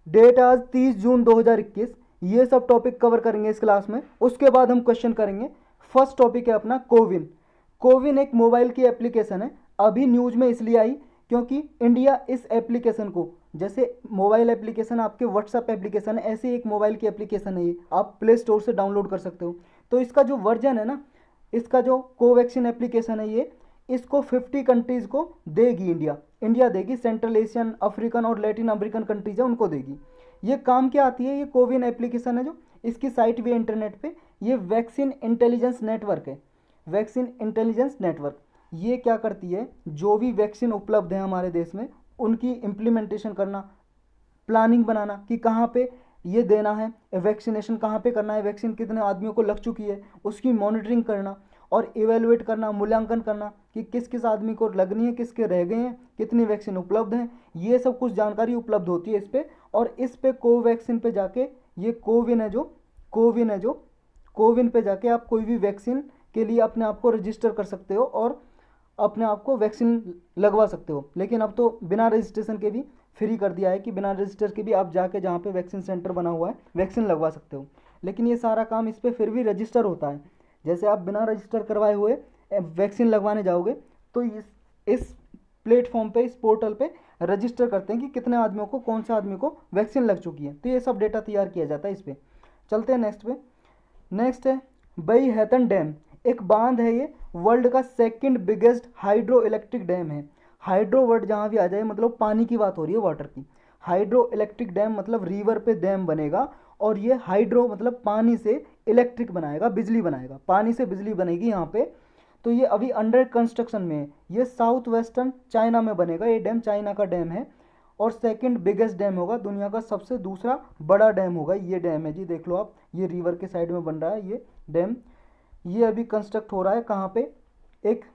Date आज 30 जून 2021। ये सब टॉपिक कवर करेंगे इस क्लास में। उसके बाद हम क्वेश्चन करेंगे। फर्स्ट टॉपिक है अपना कोविन। कोविन एक मोबाइल की एप्लीकेशन है। अभी न्यूज में इसलिए आई क्योंकि इंडिया इस एप्लीकेशन को, जैसे मोबाइल एप्लीकेशन आपके व्हाट्सएप एप्लीकेशन है, ऐसे एक मोबाइल की एप्लीकेशन है, ये आप प्ले स्टोर से डाउनलोड कर सकते हो। तो इसका जो वर्जन है ना, इसका जो कोवैक्सीन एप्लीकेशन है, ये इसको 50 कंट्रीज़ को देगी इंडिया। इंडिया देगी, सेंट्रल एशियन, अफ्रीकन और लैटिन अमेरिकन कंट्रीज है उनको देगी। ये काम क्या आती है, ये कोविन एप्लीकेशन है जो, इसकी साइट भी है इंटरनेट पे। ये वैक्सीन इंटेलिजेंस नेटवर्क है, वैक्सीन इंटेलिजेंस नेटवर्क। ये क्या करती है, जो भी वैक्सीन उपलब्ध है हमारे देश में उनकी इम्प्लीमेंटेशन करना, प्लानिंग बनाना कि कहाँ पे ये देना है, वैक्सीनेशन कहाँ पे करना है, वैक्सीन कितने आदमियों को लग चुकी है, उसकी मॉनिटरिंग करना और इवेलुएट करना, मूल्यांकन करना कि किस किस आदमी को लगनी है, किसके रह गए हैं, कितनी वैक्सीन उपलब्ध हैं, ये सब कुछ जानकारी उपलब्ध होती है इस पर। और इस पे कोवैक्सीन पे जाके, ये कोविन है जो, कोविन है जो, कोविन पे जाके आप कोई भी वैक्सीन के लिए अपने आप को रजिस्टर कर सकते हो और अपने आप को वैक्सीन लगवा सकते हो। लेकिन अब तो बिना रजिस्ट्रेशन के भी फ्री कर दिया है कि बिना रजिस्टर के भी आप जाके जहाँ पे वैक्सीन सेंटर बना हुआ है वैक्सीन लगवा सकते हो। लेकिन ये सारा काम इस पर फिर भी रजिस्टर होता है। जैसे आप बिना रजिस्टर करवाए हुए वैक्सीन लगवाने जाओगे तो इस प्लेटफॉर्म पे, इस पोर्टल पे रजिस्टर करते हैं कि कितने आदमियों को, कौन से आदमियों को वैक्सीन लग चुकी है। तो ये सब डेटा तैयार किया जाता है इस पर। चलते हैं नेक्स्ट पे। नेक्स्ट है बई हैतन डैम। एक बांध है ये, वर्ल्ड का second biggest hydro electric dam है। हाइड्रो वर्ड जहाँ भी आ जाए मतलब पानी की बात हो रही है, वाटर की। हाइड्रो इलेक्ट्रिक डैम मतलब रिवर पे डैम बनेगा, और ये हाइड्रो मतलब पानी से इलेक्ट्रिक बनाएगा, बिजली बनाएगा, पानी से बिजली बनेगी यहाँ पे। तो ये अभी अंडर कंस्ट्रक्शन में है। ये साउथ वेस्टर्न चाइना में बनेगा, ये डैम चाइना का डैम है और सेकंड बिगेस्ट डैम होगा, दुनिया का सबसे दूसरा बड़ा डैम होगा ये डैम है जी। देख लो आप, ये रिवर के साइड में बन रहा है ये डैम। ये अभी कंस्ट्रक्ट हो रहा है कहाँ पे, एक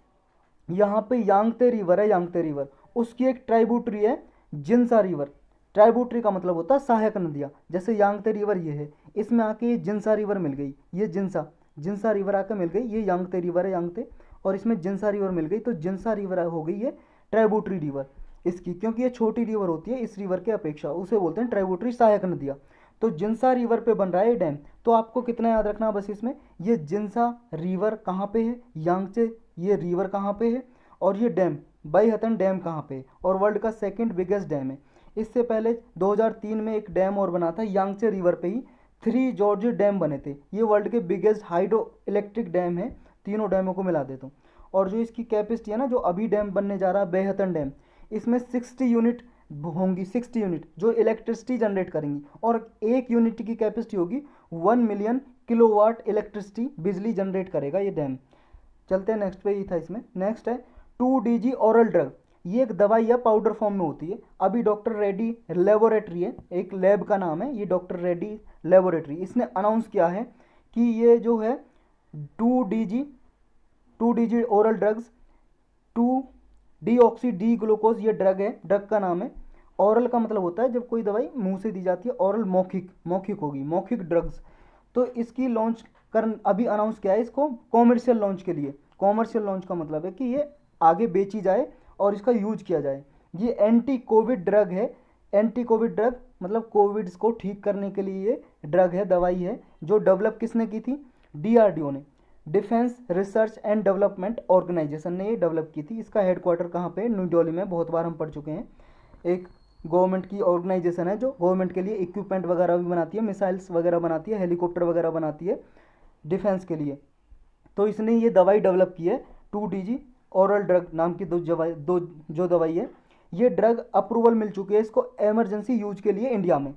यहाँ पे यांगते रिवर है, यांगते रिवर, उसकी एक ट्राइब्यूटरी है जिनसा रिवर। ट्राइब्यूटरी का मतलब होता है सहायक नदियाँ। जैसे यांगते रिवर ये है, इसमें आके ये जिनसा रिवर मिल गई, ये जिनसा, जिनसा रिवर आके मिल गई, ये यांगते रिवर है, यांगते, और इसमें जिनसा रिवर मिल गई, तो जिनसा रिवर हो गई ये ट्राइब्यूटरी रिवर इसकी, क्योंकि ये छोटी रिवर होती है इस रिवर के अपेक्षा, उसे बोलते हैं ट्राइब्यूटरी, सहायक नदियाँ। तो जिनसा रिवर पे बन रहा है ये डैम। तो आपको कितना याद रखना बस इसमें, ये जिनसा रिवर कहाँ पे है, यांगचे ये रिवर कहाँ पे है, और ये डैम बाईहतन डैम कहाँ पे है, और वर्ल्ड का सेकंड बिगेस्ट डैम है। इससे पहले 2003 में एक डैम और बना था यांगचे रिवर पे ही, 3 जॉर्ज डैम बने थे। ये वर्ल्ड के बिगेस्ट हाइड्रो इलेक्ट्रिक डैम है, तीनों डैमों को मिला देता हूँ। और जो इसकी कैपेसिटी है ना, जो अभी डैम बनने जा रहा है बेहतन डैम, इसमें 60 यूनिट होंगी, 60 यूनिट जो इलेक्ट्रिसिटी जनरेट करेंगी, और एक यूनिट की कैपेसिटी होगी 1 मिलियन किलोवाट इलेक्ट्रिसिटी, बिजली जनरेट करेगा ये डैम। चलते हैं नेक्स्ट पे, ही था इसमें। नेक्स्ट है 2DG ओरल ड्रग। ये एक दवाई या पाउडर फॉर्म में होती है। अभी डॉक्टर रेड्डी लेबोरेटरी है, एक लैब का नाम है ये डॉक्टर रेड्डी लेबोरेटरी, इसने अनाउंस किया है कि ये जो है 2DG, 2DG oral drugs, two deoxy D glucose ये ड्रग है, ड्रग का नाम है। ओरल का मतलब होता है जब कोई दवाई मुंह से दी जाती है, ओरल मौखिक, मौखिक होगी, मौखिक ड्रग्स। तो इसकी लॉन्च कर अभी अनाउंस किया है इसको कॉमर्शियल लॉन्च के लिए। कॉमर्शियल लॉन्च का मतलब है कि ये आगे बेची जाए और इसका यूज किया जाए। ये एंटी कोविड ड्रग है। एंटी कोविड ड्रग मतलब कोविड को ठीक करने के लिए ये ड्रग है, दवाई है, जो डेवलप किसने की थी, DRDO ने, defence research and development organisation ने ये डेवलप की थी। इसका हेडक्वार्टर कहाँ पे है, न्यू दिल्ली में, बहुत बार हम पढ़ चुके हैं। एक गवर्नमेंट की ऑर्गेनाइजेशन है जो गवर्नमेंट के लिए इक्विपमेंट वगैरह भी बनाती है, मिसाइल्स वगैरह बनाती है, हेलीकॉप्टर वगैरह बनाती है डिफेंस के लिए। तो इसने ये दवाई डेवलप की है 2DG ओरल ड्रग नाम की दो जो दवाई है। ये ड्रग अप्रूवल मिल चुकी है इसको एमरजेंसी यूज के लिए इंडिया में।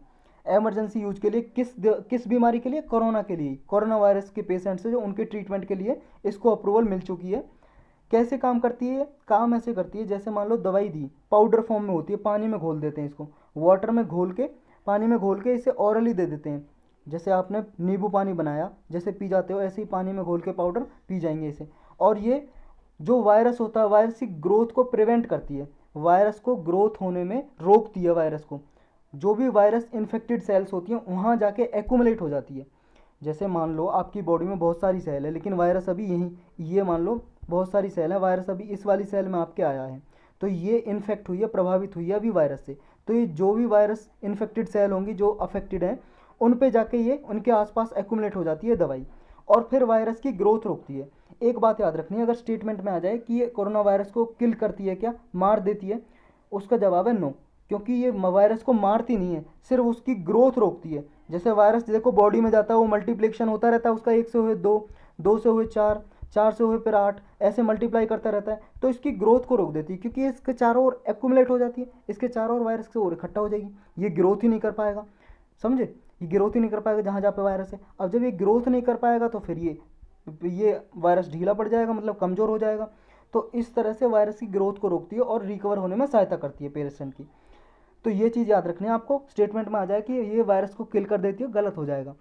एमरजेंसी यूज के लिए किस बीमारी के लिए, कोरोना के लिए, कोरोना वायरस के पेशेंट्स है जो, उनके ट्रीटमेंट के लिए इसको अप्रूवल मिल चुकी है। कैसे काम करती है, काम ऐसे करती है जैसे मान लो दवाई दी, पाउडर फॉर्म में होती है, पानी में घोल देते हैं इसको, वाटर में घोल के, पानी में घोल के इसे ऑरली दे देते हैं। जैसे आपने नींबू पानी बनाया, जैसे पी जाते हो, ऐसे ही पानी में घोल के पाउडर पी जाएंगे इसे। और ये जो वायरस होता है, वायरस की ग्रोथ को प्रिवेंट करती है, वायरस को ग्रोथ होने में रोकती है। वायरस को, जो भी वायरस इन्फेक्टेड सेल्स होती हैं वहाँ जाके एक्यूमुलेट हो जाती है। जैसे मान लो आपकी बॉडी में बहुत सारी सेल है, लेकिन वायरस अभी यहीं, ये मान लो बहुत सारी सेल है, वायरस अभी इस वाली सेल में आपके आया है, तो ये इन्फेक्ट हुई है, प्रभावित हुई है अभी वायरस से, तो ये जो भी वायरस इन्फेक्टेड सेल होंगी जो अफेक्टेड हैं उन पे जाके ये उनके आसपास एक्यूमुलेट हो जाती है दवाई, और फिर वायरस की ग्रोथ रोकती है। एक बात याद रखनी है, अगर स्टेटमेंट में आ जाए कि ये कोरोना वायरस को किल करती है क्या, मार देती है, उसका जवाब है नो, क्योंकि ये वायरस को मारती नहीं है, सिर्फ उसकी ग्रोथ रोकती है। जैसे वायरस देखो बॉडी में जाता है, वो मल्टीप्लिकेशन होता रहता है उसका, 1 से हुए 2, 2 से हुए 4, 4 से हुए फिर 8, ऐसे मल्टीप्लाई करता रहता है, तो इसकी ग्रोथ को रोक देती है, क्योंकि इसके चारों ओर एक्यूमुलेट हो जाती है, इसके चारों ओर वायरस की ओर इकट्ठा हो जाएगी, ये ग्रोथ ही नहीं कर पाएगा। समझे, ये ग्रोथ ही नहीं कर पाएगा जहाँ जहाँ पे वायरस है। अब जब ये ग्रोथ नहीं कर पाएगा तो फिर ये वायरस ढीला पड़ जाएगा, मतलब कमज़ोर हो जाएगा। तो इस तरह से वायरस की ग्रोथ को रोकती है और रिकवर होने में सहायता करती है पेशेंट की। तो ये चीज़ याद रखनी है आपको, स्टेटमेंट में आ जाए कि ये वायरस को किल कर देती है, गलत हो जाएगा।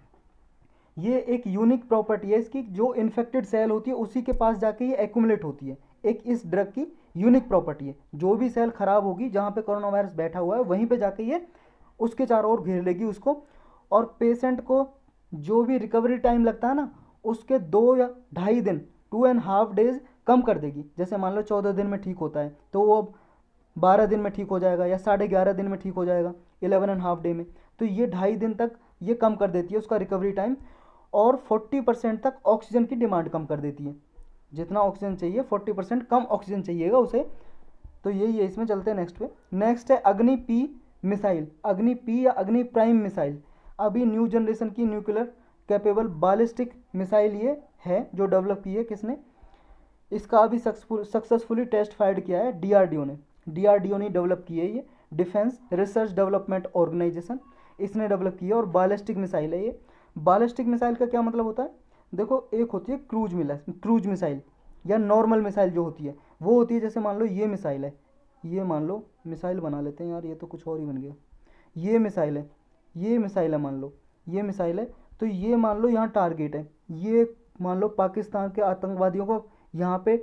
ये एक यूनिक प्रॉपर्टी है इसकी, जो इन्फेक्टेड सेल होती है उसी के पास जाके ये एक्यूमुलेट होती है, एक इस ड्रग की यूनिक प्रॉपर्टी है। जो भी सेल खराब होगी जहाँ पे कोरोना वायरस बैठा हुआ है वहीं पे जाके ये उसके चारों ओर घेर लेगी उसको, और पेशेंट को जो भी रिकवरी टाइम लगता है ना उसके 2 या 2.5 दिन, 2.5 डेज कम कर देगी। जैसे मान लो 14 दिन में ठीक होता है तो वो 12 दिन में ठीक हो जाएगा, या 11.5 दिन में ठीक हो जाएगा, 11.5 डे में। तो ये 2.5 दिन तक ये कम कर देती है उसका रिकवरी टाइम, और 40% तक ऑक्सीजन की डिमांड कम कर देती है। जितना ऑक्सीजन चाहिए 40% कम ऑक्सीजन चाहिएगा उसे। तो यही है, इसमें चलते हैं नेक्स्ट पे। नेक्स्ट है अग्नि पी मिसाइल, अग्नि पी या अग्नि प्राइम मिसाइल। अभी न्यू जनरेशन की न्यूक्लियर कैपेबल बालिस्टिक मिसाइल ये है जो डेवलप की है किसने, इसका अभी सक्सेसफुली टेस्ट फाइड किया है डीआरडीओ ने। डीआरडीओ ने डेवलप की है ये, डिफेंस रिसर्च डेवलपमेंट ऑर्गेनाइजेशन, इसने डेवलप की है, और बालिस्टिक मिसाइल है ये। बालिस्टिक मिसाइल का क्या मतलब होता है, देखो एक होती है क्रूज मिसाइल या नॉर्मल मिसाइल जो होती है वो होती है, जैसे मान लो ये मिसाइल है, ये मान लो मिसाइल बना लेते हैं यार, ये तो कुछ और ही बन गया, ये मिसाइल है, ये मिसाइल है, मान लो ये मिसाइल है, तो ये मान लो यहाँ टारगेट है, ये मान लो पाकिस्तान के आतंकवादियों को यहाँ पे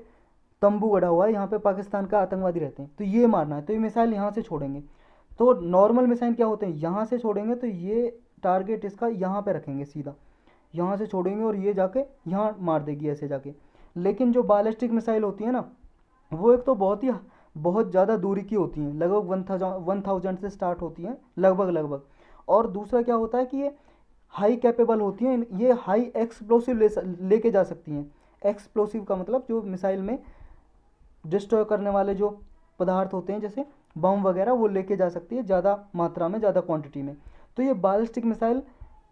तंबू गड़ा हुआ है, यहाँ पे पाकिस्तान का आतंकवादी रहते हैं, तो ये मारना है, तो ये मिसाइल यहाँ से छोड़ेंगे। तो नॉर्मल मिसाइल क्या होते हैं, यहाँ से छोड़ेंगे तो ये टारगेट इसका यहाँ पे रखेंगे सीधा, यहाँ से छोड़ेंगे और ये जाके यहाँ मार देगी ऐसे जाके। लेकिन जो बैलिस्टिक मिसाइल होती है ना, वो एक तो बहुत ज़्यादा दूरी की होती हैं, लगभग 1000 से स्टार्ट होती हैं लगभग। और दूसरा क्या होता है कि ये हाई कैपेबल होती हैं, ये हाई एक्सप्लोसिव लेके जा सकती हैं। एक्सप्लोसिव का मतलब जो मिसाइल में डिस्ट्रॉय करने वाले जो पदार्थ होते हैं जैसे बम वगैरह, वो लेके जा सकती है ज़्यादा मात्रा में, ज़्यादा क्वांटिटी में। तो ये बैलिस्टिक मिसाइल,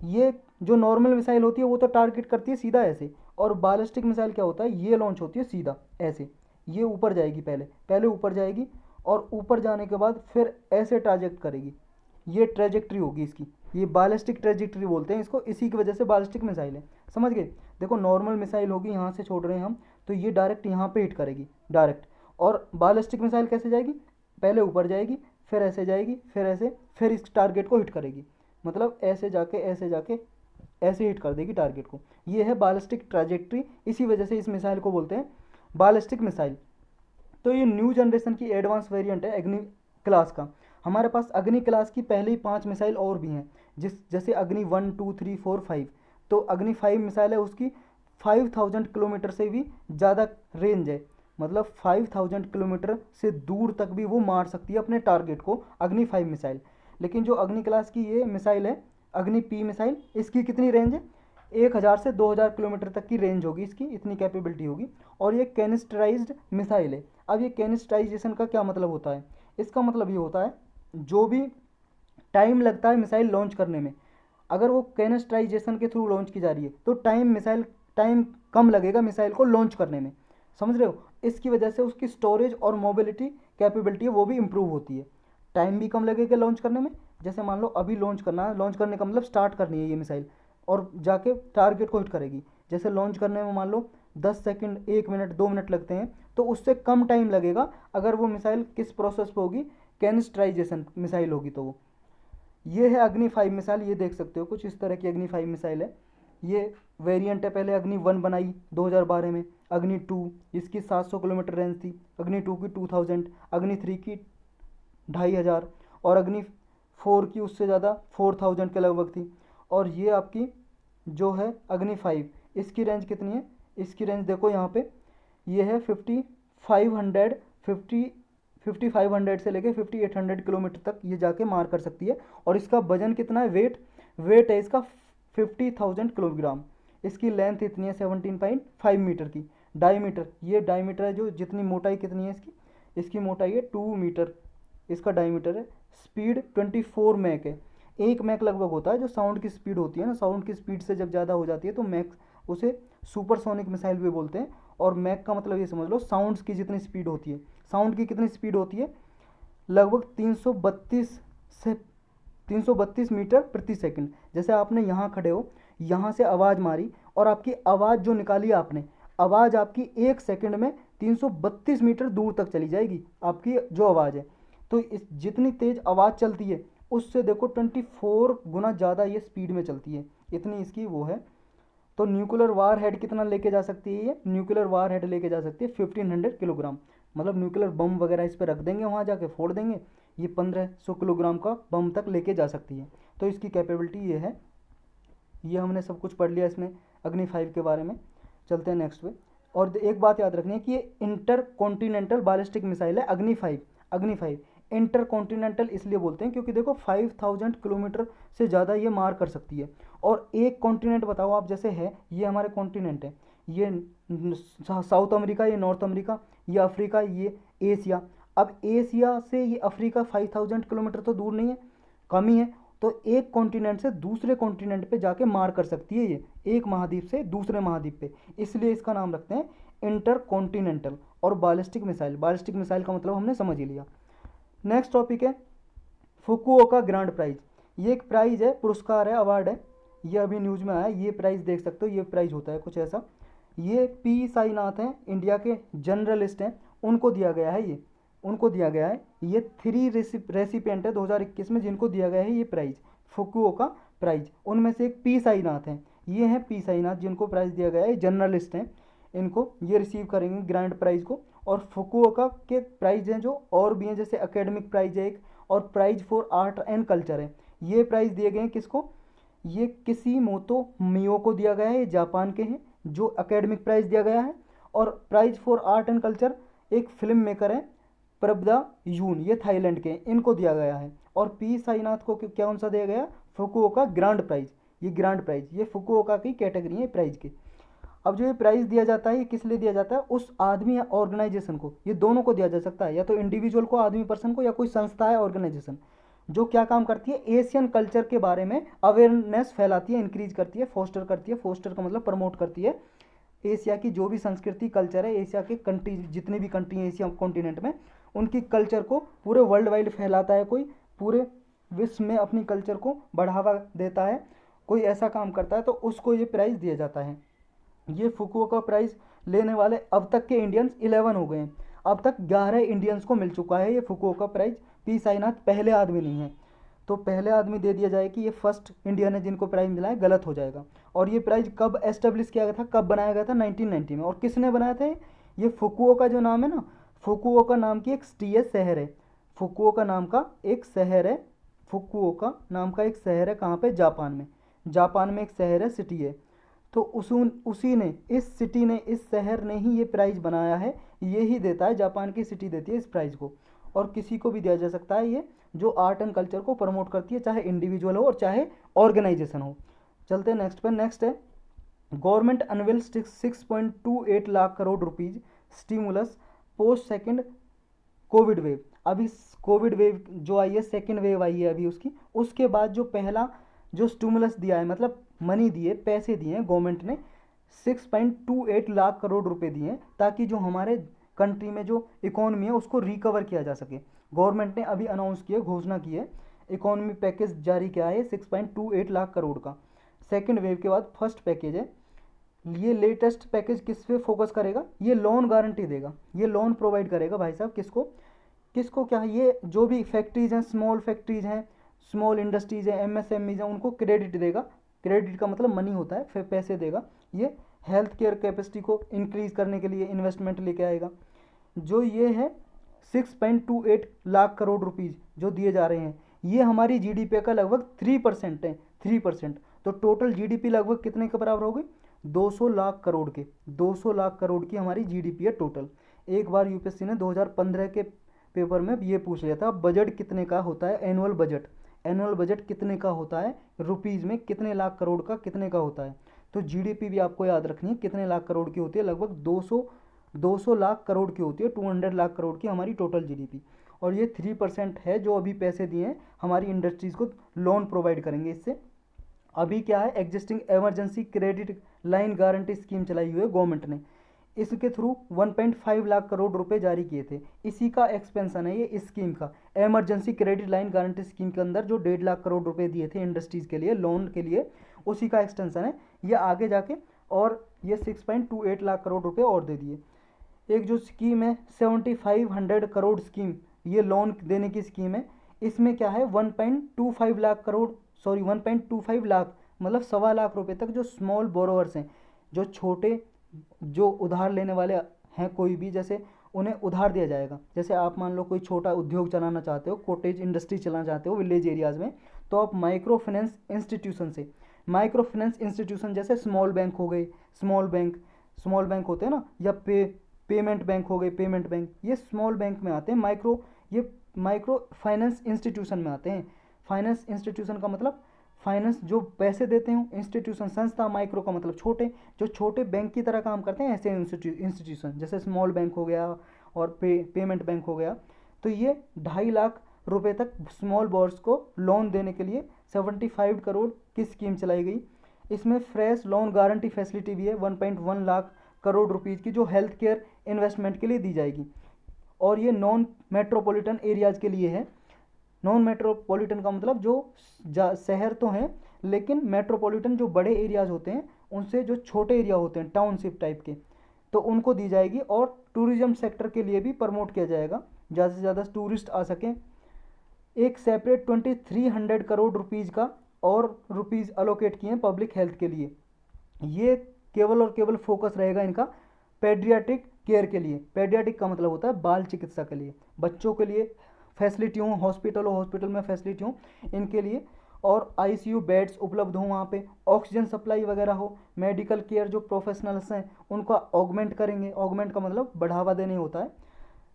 ये जो नॉर्मल मिसाइल होती है वो तो टारगेट करती है सीधा ऐसे, और बैलिस्टिक मिसाइल क्या होता है, ये लॉन्च होती है सीधा ऐसे, ये ऊपर जाएगी, पहले ऊपर जाएगी, और ऊपर जाने के बाद फिर ऐसे ट्राजेक्ट करेगी, ये ट्रेजेक्ट्री होगी इसकी, ये बैलिस्टिक ट्रेजेक्ट्री बोलते हैं इसको, इसी की वजह से बैलिस्टिक मिसाइल है। समझ गए, देखो नॉर्मल मिसाइल होगी यहाँ से छोड़ रहे हैं हम, तो ये डायरेक्ट यहाँ पे हिट करेगी डायरेक्ट, और बैलिस्टिक मिसाइल कैसे जाएगी, पहले ऊपर जाएगी, फिर ऐसे जाएगी, फिर ऐसे, फिर इस टारगेट को हिट करेगी, मतलब ऐसे जाके ऐसे हिट कर देगी टारगेट को। ये है बैलिस्टिक ट्रैजेक्टरी, इसी वजह से इस मिसाइल को बोलते हैं बैलिस्टिक मिसाइल। तो ये न्यू जनरेशन की एडवांस वेरिएंट है अग्नि क्लास का। हमारे पास अग्नि क्लास की पहले ही 5 मिसाइल और भी हैं, जैसे अग्नि 1 2 3 4 5। तो अग्नि 5 मिसाइल है, उसकी 5000 किलोमीटर से भी ज़्यादा रेंज है, मतलब 5000 किलोमीटर से दूर तक भी वो मार सकती है अपने टारगेट को, अग्नि 5 मिसाइल। लेकिन जो अग्नि क्लास की ये मिसाइल है अग्नि पी मिसाइल, इसकी कितनी रेंज है, 1000 से 2000 किलोमीटर तक की रेंज होगी इसकी, इतनी कैपेबिलिटी होगी, और ये कैनिस्टराइज्ड मिसाइल है। अब ये कैनिस्टराइजेशन का क्या मतलब होता है, इसका मतलब ये होता है जो भी टाइम लगता है मिसाइल लॉन्च करने में, अगर वो कैनिस्टराइजेशन के थ्रू लॉन्च की जा रही है तो टाइम कम लगेगा मिसाइल को लॉन्च करने में। समझ रहे हो, इसकी वजह से उसकी स्टोरेज और मोबिलिटी कैपेबिलिटी है वो भी इम्प्रूव होती है, टाइम भी कम लगेगा लॉन्च करने में। जैसे मान लो अभी लॉन्च करना है, लॉन्च करने का मतलब स्टार्ट करनी है ये मिसाइल, और जाके टारगेट को हिट करेगी। जैसे लॉन्च करने में मान लो 10 सेकंड, 1 मिनट, 2 मिनट लगते हैं, तो उससे कम टाइम लगेगा अगर वो मिसाइल किस प्रोसेस पे होगी, कैनिस्ट्राइजेशन मिसाइल होगी तो वो। ये है अग्नि 5 मिसाइल, ये देख सकते हो कुछ इस तरह की अग्नि 5 मिसाइल है। ये वेरिएंट है, पहले अग्नि 1 बनाई 2012 में, अग्नि 2 इसकी 700 किलोमीटर रेंज थी, अग्नि 2 की 2000, अग्नि 3 की 2500, और अग्नि 4 की उससे ज़्यादा 4000 के लगभग थी। और ये आपकी जो है अग्नि 5, इसकी रेंज कितनी है, इसकी रेंज देखो यहाँ पे, ये है 5500 5500 से लेके 5800 किलोमीटर तक ये जाके मार कर सकती है। और इसका वजन कितना है, वेट है इसका 50,000 किलोग्राम। इसकी लेंथ इतनी है 17.5 मीटर की। डायमीटर, ये डायमीटर है जो जितनी मोटाई कितनी है इसकी मोटाई है 2 मीटर इसका डायमीटर है। स्पीड 24 मैक है, 1 मैक लगभग होता है जो साउंड की स्पीड होती है ना, साउंड की स्पीड से जब ज़्यादा हो जाती है तो मैक, उसे सुपरसोनिक मिसाइल भी बोलते हैं। और मैक का मतलब ये समझ लो साउंड्स की जितनी स्पीड होती है। साउंड की कितनी स्पीड होती है, लगभग 332 मीटर प्रति सेकंड। जैसे आपने यहाँ खड़े हो, यहाँ से आवाज़ मारी और आपकी आवाज़ जो निकाली आपने, आवाज़ आपकी 1 सेकंड में 332 मीटर दूर तक चली जाएगी आपकी जो आवाज़ है। तो इस जितनी तेज़ आवाज़ चलती है उससे देखो 24 गुना ज़्यादा ये स्पीड में चलती है, इतनी इसकी वो है। तो न्यूक्लियर वार हेड कितना लेके जा सकती है ये, न्यूक्लियर वार हेड लेके जा सकती है 1500 किलोग्राम। मतलब न्यूक्लियर बम वगैरह इस पर रख देंगे, वहाँ जाके फोड़ देंगे, ये 1500 किलोग्राम का बम तक लेके जा सकती है। तो इसकी कैपेबिलिटी ये है। ये हमने सब कुछ पढ़ लिया इसमें अग्नि 5 के बारे में। चलते हैं नेक्स्ट पे। और एक बात याद रखनी है कि ये इंटर कॉन्टिनेंटल बैलिस्टिक मिसाइल है अग्नि 5 इंटर कॉन्टिनेंटल इसलिए बोलते हैं क्योंकि देखो 5000 किलोमीटर से ज़्यादा ये मार कर सकती है। और एक कॉन्टिनेंट बताओ आप, जैसे है ये हमारे कॉन्टिनेंट है, ये साउथ अमेरिका, ये नॉर्थ अमेरिका, ये अफ्रीका, ये एशिया। अब एशिया से ये अफ्रीका 5000 किलोमीटर तो दूर नहीं है, कम ही है। तो एक कॉन्टिनेंट से दूसरे कॉन्टिनेंट पे जाके मार कर सकती है ये, एक महाद्वीप से दूसरे महाद्वीप पे, इसलिए इसका नाम रखते हैं इंटर कॉन्टिनेंटल। और बैलिस्टिक मिसाइल का मतलब हमने समझ ही लिया। नेक्स्ट टॉपिक है फुकुओका ग्रांड प्राइज। ये एक प्राइज है, पुरस्कार है, अवार्ड है, ये अभी न्यूज़ में आया। ये प्राइज देख सकते हो, ये प्राइज होता है कुछ ऐसा। ये पी साईनाथ हैं, इंडिया के जर्नलिस्ट हैं, उनको दिया गया है ये 3 रेसिपिएंट है 2021 में जिनको दिया गया है ये प्राइज, फुकुओका प्राइज। उनमें से एक पी साईनाथ हैं, ये हैं पी साईनाथ जिनको प्राइज दिया गया है, जर्नलिस्ट हैं, इनको ये रिसीव करेंगे ग्रैंड प्राइज को। और फुकुओका के प्राइज हैं जो और भी हैं, जैसे एकेडमिक प्राइज है एक, और prize for art and culture है। ये प्राइज दिए गए हैं किसको, ये किसी मोतो मियो को दिया गया है, ये जापान के हैं जो एकेडमिक प्राइज दिया गया है। और prize for art and culture एक फिल्म मेकर है प्रबदा यून, ये थाईलैंड के, इनको दिया गया है। और पी साईनाथ को क्या कौन सा दिया गया, फुकुओका ग्रांड प्राइज। ये ग्रांड प्राइज, ये फुकुओका की कैटेगरी है प्राइज की। अब जो ये प्राइज़ दिया जाता है ये किस लिए दिया जाता है, उस आदमी या ऑर्गेनाइजेशन को, ये दोनों को दिया जा सकता है, या तो इंडिविजुअल को, आदमी पर्सन को, या कोई संस्था है ऑर्गेनाइजेशन जो क्या काम करती है, एशियन कल्चर के बारे में अवेयरनेस फैलाती है, इंक्रीज करती है, फोस्टर करती है, फोस्टर का मतलब प्रमोट करती है। एशिया की जो भी संस्कृति कल्चर है, एशिया के कंट्री, जितनी भी कंट्री हैं एशिया कॉन्टिनेंट में, उनकी कल्चर को पूरे वर्ल्ड वाइड फैलाता है, कोई पूरे विश्व में अपनी कल्चर को बढ़ावा देता है, कोई ऐसा काम करता है तो उसको ये प्राइज़ दिया जाता है। ये फुकुओका प्राइज़ लेने वाले अब तक के इंडियंस 11 हो गए हैं, अब तक 11 इंडियंस को मिल चुका है ये फुकुओका प्राइज़। पी साईनाथ पहले आदमी नहीं है, तो पहले आदमी दे दिया जाए कि ये फर्स्ट इंडियन है जिनको प्राइज़ मिला है, गलत हो जाएगा। और ये प्राइज़ कब एस्टेब्लिश किया गया था, कब बनाया गया था, 1990 में। और किसने बनाया था ये फुकुओका जो नाम है ना, फुकुओका नाम की एक सिटी है, शहर है, फुकुओका नाम का एक शहर है, फुकुओका नाम का एक शहर है, कहाँ पे, जापान में, जापान में एक शहर है, सिटी है। तो उसी ने, इस सिटी ने, इस शहर ने ही ये प्राइज़ बनाया है, ये ही देता है, जापान की सिटी देती है इस प्राइज़ को। और किसी को भी दिया जा सकता है ये, जो आर्ट एंड कल्चर को प्रमोट करती है, चाहे इंडिविजुअल हो और चाहे ऑर्गेनाइजेशन हो। चलते हैं नेक्स्ट पे। नेक्स्ट है government unveil 6.28 lakh crore rupees stimulus post second COVID wave. अभी कोविड वेव जो आई है, सेकेंड वेव आई है अभी उसकी, उसके बाद जो पहला जो स्टिमुलस दिया है, मतलब मनी दिए, पैसे दिए हैं गवर्नमेंट ने, 6.28 लाख करोड़ रुपए दिए हैं, ताकि जो हमारे कंट्री में जो इकोनॉमी है उसको रिकवर किया जा सके। गवर्नमेंट ने अभी अनाउंस किया, घोषणा की है, इकोनॉमी पैकेज जारी किया है 6.28 लाख करोड़ का। सेकेंड वेव के बाद फर्स्ट पैकेज है। ये लेटेस्ट पैकेज किस पे फोकस करेगा, ये लोन गारंटी देगा, ये लोन प्रोवाइड करेगा भाई साहब, किसको किसको, क्या, ये जो भी फैक्ट्रीज हैं, स्मॉल फैक्ट्रीज हैं, स्मॉल इंडस्ट्रीज हैं, एमएसएमईज हैं, उनको क्रेडिट देगा। क्रेडिट का मतलब मनी होता है, फिर पैसे देगा। ये हेल्थ केयर कैपेसिटी को इंक्रीज करने के लिए इन्वेस्टमेंट लेके आएगा। जो ये है 6.28 लाख करोड़ रुपीज़ जो दिए जा रहे हैं, ये हमारी जीडीपी का लगभग 3% है, 3%। तो टोटल जीडीपी लगभग कितने के बराबर होगी, 200 लाख करोड़ के, 200 लाख करोड़ की हमारी जीडीपी है टोटल। एक बार यूपीएससी ने 2015 के पेपर में ये पूछ लिया था बजट कितने का होता है, एनुअल बजट कितने का होता है रुपीज़ में, कितने लाख करोड़ का कितने का होता है। तो जीडीपी भी आपको याद रखनी है, कितने लाख करोड़ की होती है, लगभग 200 लाख करोड़ की होती है, 200 लाख करोड़ की हमारी टोटल जीडीपी। और ये 3% है जो अभी पैसे दिए हैं हमारी इंडस्ट्रीज़ को, लोन प्रोवाइड करेंगे इससे। अभी क्या है, existing emergency credit line guarantee scheme चलाई हुई है गवर्नमेंट ने, इसके थ्रू 1.5 लाख करोड़ रुपए जारी किए थे, इसी का एक्सपेंशन है ये इस स्कीम का। Emergency credit line guarantee scheme के अंदर जो 1.5 लाख करोड़ रुपए दिए थे इंडस्ट्रीज़ के लिए लोन के लिए, उसी का एक्सटेंशन है ये आगे जाके, और ये 6.28 लाख करोड़ रुपए और दे दिए। एक जो स्कीम है 7500 करोड़ स्कीम, ये लोन देने की स्कीम है, इसमें क्या है 1.25 लाख करोड़, सॉरी 1.25 लाख मतलब 1.25 लाख रुपए तक जो स्मॉल बोरोवर्स हैं, जो छोटे जो उधार लेने वाले हैं कोई भी, जैसे उन्हें उधार दिया जाएगा। जैसे आप मान लो कोई छोटा उद्योग चलाना चाहते हो, कॉटेज इंडस्ट्री चलाना चाहते हो विलेज एरियाज़ में, तो आप माइक्रो फाइनेंस इंस्टीट्यूशन से, माइक्रो फाइनेंस इंस्टीट्यूशन जैसे स्मॉल बैंक हो गए, स्मॉल बैंक होते हैं ना, या पेमेंट बैंक हो गए, पेमेंट बैंक, ये स्मॉल बैंक में आते हैं, ये माइक्रो फाइनेंस इंस्टीट्यूशन में आते हैं। फाइनेंस इंस्टीट्यूशन का मतलब फाइनेंस जो पैसे देते हो, इंस्टीट्यूशन संस्था, माइक्रो का मतलब छोटे, जो छोटे बैंक की तरह काम करते हैं ऐसे इंस्टीट्यूशन, जैसे स्मॉल बैंक हो गया और पेमेंट बैंक हो गया। तो ये 2.5 लाख रुपए तक स्मॉल बोर्स को लोन देने के लिए 75 करोड़ की स्कीम चलाई गई। इसमें फ्रेश लोन गारंटी फैसिलिटी भी है 1.1 लाख करोड़ रुपीज़ की, जो हेल्थ केयर इन्वेस्टमेंट के लिए दी जाएगी। और ये नॉन मेट्रोपॉलिटन एरियाज़ के लिए है। नॉन मेट्रोपॉलिटन का मतलब जो शहर तो हैं, लेकिन मेट्रोपॉलिटन जो बड़े एरियाज़ होते हैं उनसे जो छोटे एरिया होते हैं टाउनशिप टाइप के, तो उनको दी जाएगी। और टूरिज्म सेक्टर के लिए भी प्रमोट किया जाएगा, ज़्यादा से ज़्यादा टूरिस्ट आ सकें। एक सेपरेट 2300 करोड़ रुपीज़ का और रुपीज़ अलोकेट किए हैं पब्लिक हेल्थ के लिए। ये केवल और केवल फोकस रहेगा इनका पेडियाट्रिक केयर के लिए। पेडियाट्रिक का मतलब होता है बाल चिकित्सा के लिए, बच्चों के लिए फैसिलिटी हो, हॉस्पिटल में फैसिलिटी हो इनके लिए, और आईसीयू बेड्स उपलब्ध हो वहाँ पे, ऑक्सीजन सप्लाई वगैरह हो, मेडिकल केयर जो प्रोफेशनल्स हैं उनका ऑगमेंट करेंगे। ऑगमेंट का मतलब बढ़ावा देने होता है।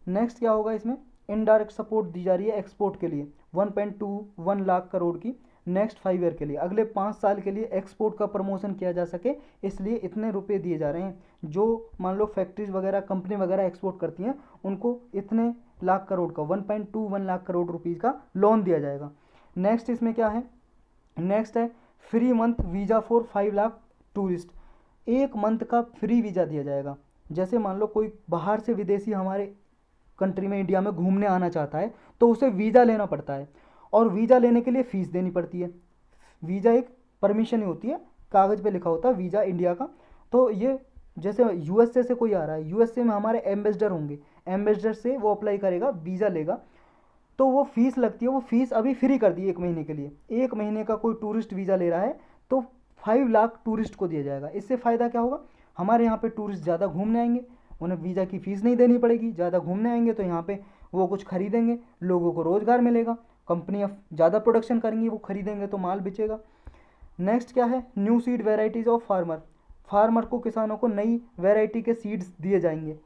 नेक्स्ट क्या होगा, इसमें इनडायरेक्ट सपोर्ट दी जा रही है एक्सपोर्ट के लिए 1.21 लाख करोड़ की, नेक्स्ट 5 ईयर के लिए, अगले 5 साल के लिए एक्सपोर्ट का प्रमोशन किया जा सके, इसलिए इतने रुपए दिए जा रहे हैं। जो मान लो फैक्ट्रीज वगैरह, कंपनी वगैरह एक्सपोर्ट करती हैं, उनको इतने लाख करोड़ का 1.21 लाख करोड़ रुपीज़ का लोन दिया जाएगा। नेक्स्ट इसमें क्या है, नेक्स्ट है free month visa for 5 lakh tourist. 1 month का फ्री वीज़ा दिया जाएगा। जैसे मान लो कोई बाहर से विदेशी हमारे कंट्री में, इंडिया में घूमने आना चाहता है, तो उसे वीज़ा लेना पड़ता है, और वीज़ा लेने के लिए फ़ीस देनी पड़ती है। वीज़ा एक परमिशन ही होती है, कागज़ पे लिखा होता है वीज़ा इंडिया का। तो ये जैसे यूएसए से कोई आ रहा है, यूएसए में हमारे एम्बेसडर होंगे, एम्बेसडर से वो अप्लाई करेगा, वीज़ा लेगा, तो वो फीस लगती है, वो फीस अभी फ्री कर दी 1 महीने के लिए। 1 महीने का कोई टूरिस्ट वीज़ा ले रहा है तो 5 लाख टूरिस्ट को दिया जाएगा। इससे फ़ायदा क्या होगा, हमारे यहाँ पे टूरिस्ट ज़्यादा घूमने आएंगे, उन्हें वीज़ा की फ़ीस नहीं देनी पड़ेगी, ज़्यादा घूमने आएंगे तो यहाँ पे वो कुछ खरीदेंगे, लोगों को रोज़गार मिलेगा, कंपनियाँ ज़्यादा प्रोडक्शन करेंगी, वो खरीदेंगे तो माल बिचेगा। नेक्स्ट क्या है, new seed varieties of farmer को, किसानों को नई वेराइटी के सीड्स दिए जाएंगे।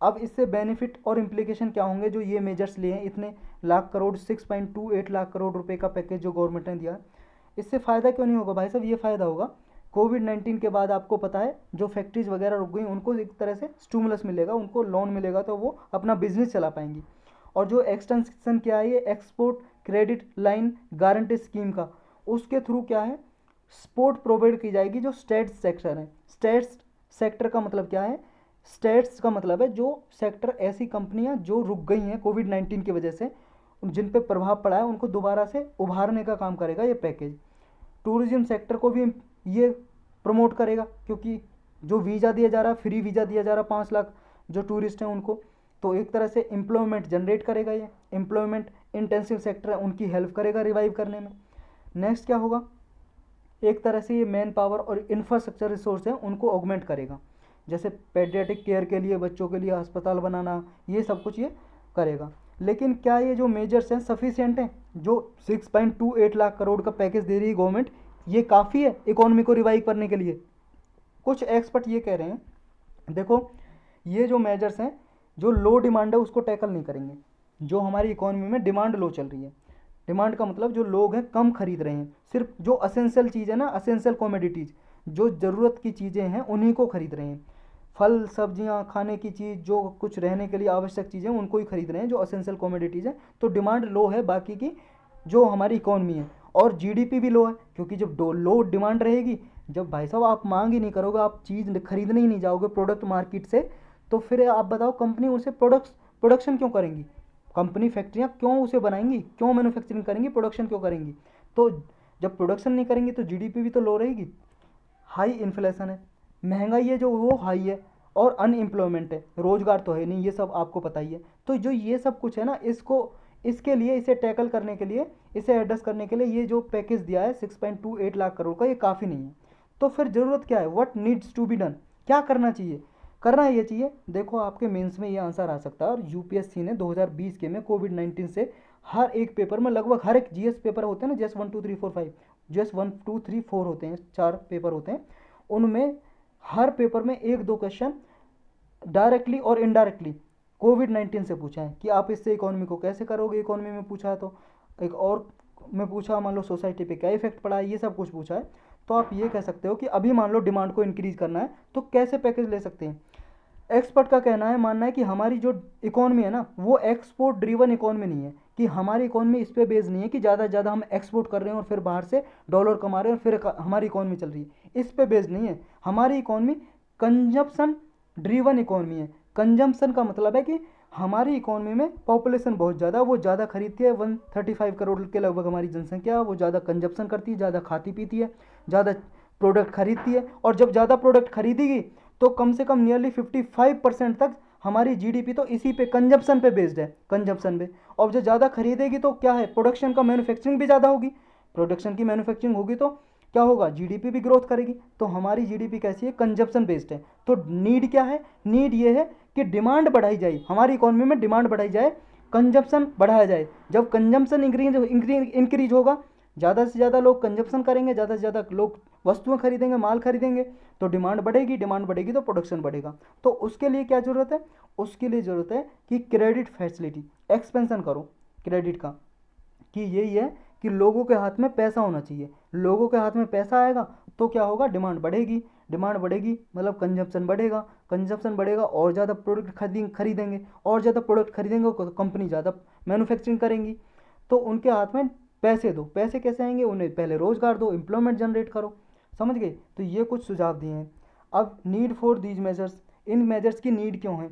अब इससे बेनिफिट और इम्प्लीकेशन क्या होंगे, जो ये मेजर्स लिए हैं, इतने लाख करोड़ 6.28 लाख करोड़ रुपए का पैकेज जो गवर्नमेंट ने दिया, इससे फ़ायदा क्यों नहीं होगा भाई साहब, ये फ़ायदा होगा। कोविड-19 के बाद आपको पता है जो फैक्ट्रीज वगैरह रुक गई, उनको एक तरह से स्टिमुलस मिलेगा, उनको लोन मिलेगा, तो वो अपना बिजनेस चला पाएंगी। और जो एक्सटेंशन क्या है, ये export credit line guarantee scheme का, उसके थ्रू क्या है, सपोर्ट प्रोवाइड की जाएगी जो स्टेट्स सेक्टर है। स्टेट्स सेक्टर का मतलब क्या है, स्टेट्स का मतलब है जो सेक्टर, ऐसी कंपनियां जो रुक गई हैं कोविड-19 की वजह से, जिन पे प्रभाव पड़ा है, उनको दोबारा से उभारने का काम करेगा ये पैकेज। टूरिज्म सेक्टर को भी ये प्रमोट करेगा, क्योंकि जो वीज़ा दिया जा रहा है, फ्री वीज़ा दिया जा रहा है 5 लाख जो टूरिस्ट हैं उनको, तो एक तरह से एम्प्लॉयमेंट जनरेट करेगा। ये एम्प्लॉयमेंट इंटेंसिव सेक्टर है, उनकी हेल्प करेगा रिवाइव करने में। नेक्स्ट क्या होगा, एक तरह से ये मैन पावर और इंफ्रास्ट्रक्चर रिसोर्स हैं उनको ऑगमेंट करेगा, जैसे पेडियाट्रिक केयर के लिए, बच्चों के लिए अस्पताल बनाना, ये सब कुछ ये करेगा। लेकिन क्या ये जो मेजर्स हैं सफिशिएंट हैं, जो 6.28 लाख करोड़ का पैकेज दे रही है गवर्नमेंट, ये काफ़ी है इकोनॉमी को रिवाइव करने के लिए? कुछ एक्सपर्ट ये कह रहे हैं, देखो ये जो मेजर्स हैं, जो लो डिमांड है उसको टैकल नहीं करेंगे, जो हमारी इकोनॉमी में डिमांड लो चल रही है। डिमांड का मतलब जो लोग हैं कम खरीद रहे हैं, सिर्फ जो असेंशियल चीज़ है ना, असेंशियल कॉमोडिटीज़, जो ज़रूरत की चीज़ें हैं उन्हीं को खरीद रहे हैं। फल सब्जियां, खाने की चीज़, जो कुछ रहने के लिए आवश्यक चीज़ें उनको ही खरीद रहे हैं, जो असेंशियल कॉमोडिटीज़ हैं। तो डिमांड लो है बाकी की जो हमारी इकोनॉमी है, और जीडीपी भी लो है, क्योंकि जब लो डिमांड रहेगी, जब भाई साहब आप मांग ही नहीं करोगे, आप चीज़ खरीदने ही नहीं जाओगे प्रोडक्ट मार्केट से, तो फिर आप बताओ कंपनी उसे प्रोडक्शन क्यों करेंगी? कंपनी फैक्ट्रियाँ क्यों उसे बनाएंगी, क्यों मैन्युफैक्चरिंग करेंगी, प्रोडक्शन क्यों करेंगी? तो जब प्रोडक्शन नहीं करेंगी तो जीडीपी भी तो लो रहेगी। हाई इन्फ्लेशन है, महंगाई है जो वो हाई है, और अनएम्प्लॉयमेंट है, रोजगार तो है नहीं, ये सब आपको पता ही है। तो जो ये सब कुछ है ना, इसको इसके लिए, इसे टैकल करने के लिए, इसे एड्रेस करने के लिए ये जो पैकेज दिया है 6.28 लाख करोड़ का, ये काफ़ी नहीं है। तो फिर ज़रूरत क्या है? What needs to be done? क्या करना चाहिए? करना ये चाहिए, देखो आपके मेंस में ये आंसर आ सकता है, और यूपीएससी ने 2020 के में कोविड-19 से हर एक पेपर में, लगभग हर एक जीएस पेपर होते हैं ना, जीएस 1 2 3 4 5, जीएस 1 2 3 4 होते हैं, 4 पेपर होते हैं, उनमें हर पेपर में एक दो क्वेश्चन डायरेक्टली और इनडायरेक्टली कोविड-19 से पूछा है कि आप इससे इकोनॉमी को कैसे करोगे। इकोनॉमी में पूछा है, तो एक और में पूछा मान लो सोसाइटी पे क्या इफेक्ट पड़ा है, ये सब कुछ पूछा है। तो आप ये कह सकते हो कि अभी मान लो डिमांड को इंक्रीज करना है तो कैसे पैकेज ले सकते हैं। एक्सपर्ट का कहना है, मानना है कि हमारी जो इकोनॉमी है ना, वो एक्सपोर्ट ड्रिवन इकोनॉमी नहीं है, कि हमारी इकोनॉमी इस पे बेस्ड नहीं है कि ज़्यादा से ज़्यादा हम एक्सपोर्ट कर रहे हैं और फिर बाहर से डॉलर कमा रहे हैं और फिर हमारी इकोनॉमी चल रही है, इस पे बेस्ड नहीं है। हमारी इकोनॉमी कंजप्शन ड्रिवन इकोनॉमी है। कंजम्पशन का मतलब है कि हमारी इकोनॉमी में पॉपुलेशन बहुत ज़्यादा, वो ज़्यादा खरीदती है, 135 करोड़ के लगभग हमारी जनसंख्या, वो ज़्यादा कंजप्शन करती है, ज़्यादा खाती पीती है, ज़्यादा प्रोडक्ट खरीदती है, और जब ज़्यादा प्रोडक्ट खरीदेगी तो कम से कम नियरली 55% तक हमारी जीडीपी तो इसी पे कंजप्शन पे बेस्ड है, कंजप्शन पे। और जो ज़्यादा खरीदेगी तो क्या है, प्रोडक्शन का मैन्युफैक्चरिंग भी ज़्यादा होगी, प्रोडक्शन की मैन्युफैक्चरिंग होगी तो क्या होगा, जीडीपी भी ग्रोथ करेगी। तो हमारी जीडीपी कैसी है, कंजप्शन बेस्ड है। तो नीड क्या है, नीड ये है कि डिमांड बढ़ाई जाए, हमारी इकोनॉमी में डिमांड बढ़ाई जाए, कंजप्शन बढ़ाया जाए। जब कंजप्शन इंक्रीज होगा, ज़्यादा से ज़्यादा लोग कंजप्शन करेंगे, ज़्यादा से ज़्यादा लोग वस्तुएं खरीदेंगे, माल खरीदेंगे, तो डिमांड बढ़ेगी, डिमांड बढ़ेगी तो प्रोडक्शन बढ़ेगा। तो उसके लिए क्या ज़रूरत है, उसके लिए ज़रूरत है कि क्रेडिट फैसिलिटी एक्सपेंशन करो क्रेडिट का, कि यही है कि लोगों के हाथ में पैसा होना चाहिए। लोगों के हाथ में पैसा आएगा तो क्या होगा, डिमांड बढ़ेगी, डिमांड बढ़ेगी मतलब कंजप्शन बढ़ेगा, कंजप्शन बढ़ेगा और ज़्यादा प्रोडक्ट खरीदेंगे, और ज़्यादा प्रोडक्ट खरीदेंगे तो कंपनी ज़्यादा मैन्युफैक्चरिंग करेंगी। तो उनके हाथ में पैसे दो, पैसे कैसे आएंगे, उन्हें पहले रोज़गार दो, एम्प्लॉयमेंट जनरेट करो। समझ गए? तो ये कुछ सुझाव दिए हैं। अब need for these measures, in measures की नीड क्यों है?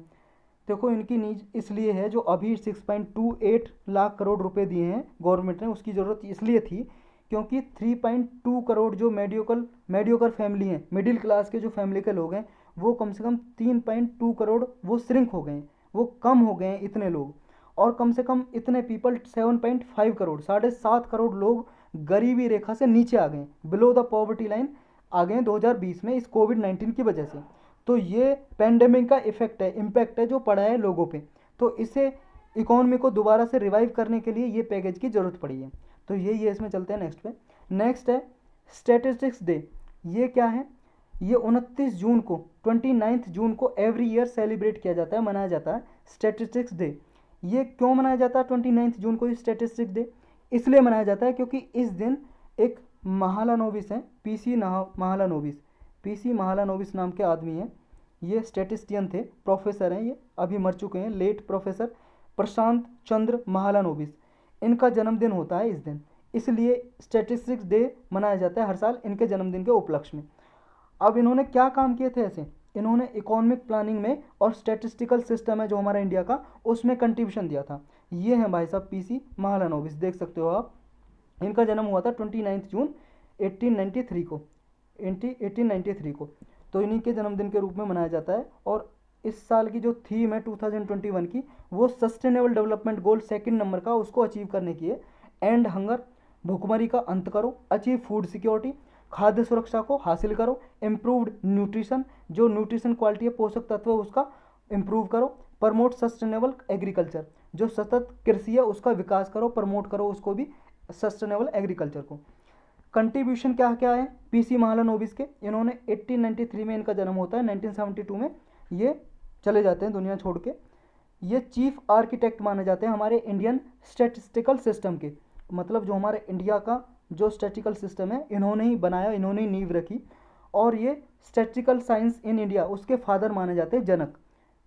देखो इनकी नीड इसलिए है, जो अभी 6.28 लाख करोड़ रुपए दिए हैं गवर्नमेंट ने, उसकी ज़रूरत इसलिए थी क्योंकि 3.2 करोड़ जो मेडियोकर फैमिली हैं, मिडिल क्लास के जो फैमिली के लोग हैं, वो कम से कम 3.2 करोड़ वो श्रिंक हो गए हैं, वो कम हो गए हैं इतने लोग। और कम से कम इतने पीपल 7.5 करोड़, 7.5 करोड़ लोग गरीबी रेखा से नीचे आ गए, बिलो द पॉवर्टी लाइन आ गए 2020 में, इस कोविड-19 की वजह से। तो ये पेंडेमिक का इफेक्ट है, इम्पैक्ट है जो पड़ा है लोगों पे। तो इसे इकोनॉमी को दोबारा से रिवाइव करने के लिए ये पैकेज की ज़रूरत पड़ी है। तो यही है, इसमें चलते हैं नेक्स्ट पे। नेक्स्ट है स्टैटिस्टिक्स डे। ये क्या है, ये 29 जून को, 29 जून को एवरी ईयर सेलिब्रेट किया जाता है, मनाया जाता है स्टैटिस्टिक्स डे। ये क्यों मनाया जाता है 29 जून को स्टैटिस्टिक्स डे? इसलिए मनाया जाता है क्योंकि इस दिन एक महालानोबिस हैं, महालानोबिस, पीसी महालानोबिस नाम के आदमी हैं। ये स्टैटिस्टियन थे, प्रोफेसर हैं, ये अभी मर चुके हैं, लेट प्रोफेसर प्रशांत चंद्र महालानोबिस। इनका जन्मदिन होता है इस दिन, इसलिए स्टैटिस्टिक्स डे मनाया जाता है हर साल इनके जन्मदिन के उपलक्ष्य में। अब इन्होंने क्या काम किए थे ऐसे, इन्होंने इकोनॉमिक प्लानिंग में और स्टैटिस्टिकल सिस्टम है जो हमारा इंडिया का, उसमें कंट्रीब्यूशन दिया था। ये हैं भाई साहब पीसी महालानोबिस, देख सकते हो आप। इनका जन्म हुआ था 29 जून 1893 को, 1893 को। तो इन्हीं के जन्मदिन के रूप में मनाया जाता है। और इस साल की जो थीम है 2021 की, वो sustainable development goal second number का, उसको अचीव करने की है। एंड हंगर, भुखमरी का अंत करो, अचीव फूड सिक्योरिटी, खाद्य सुरक्षा को हासिल करो, इम्प्रूव्ड न्यूट्रिशन, जो न्यूट्रिशन क्वालिटी है, पोषक तत्व उसका इम्प्रूव करो, प्रमोट सस्टेनेबल एग्रीकल्चर, जो सतत कृषि है उसका विकास करो, प्रमोट करो उसको भी, सस्टेनेबल एग्रीकल्चर को। कंट्रीब्यूशन क्या क्या है पीसी महालानोबिस के, इन्होंने 1893 में इनका जन्म होता है, 1972 में ये चले जाते हैं दुनिया छोड़ के। ये चीफ आर्किटेक्ट माने जाते हैं हमारे इंडियन स्टैटिस्टिकल सिस्टम के। मतलब जो हमारे इंडिया का जो स्टैटिस्टिकल सिस्टम है इन्होंने ही बनाया, इन्होंने ही नींव रखी। और ये स्टैटिस्टिकल साइंस इन इंडिया उसके फादर माने जाते हैं, जनक।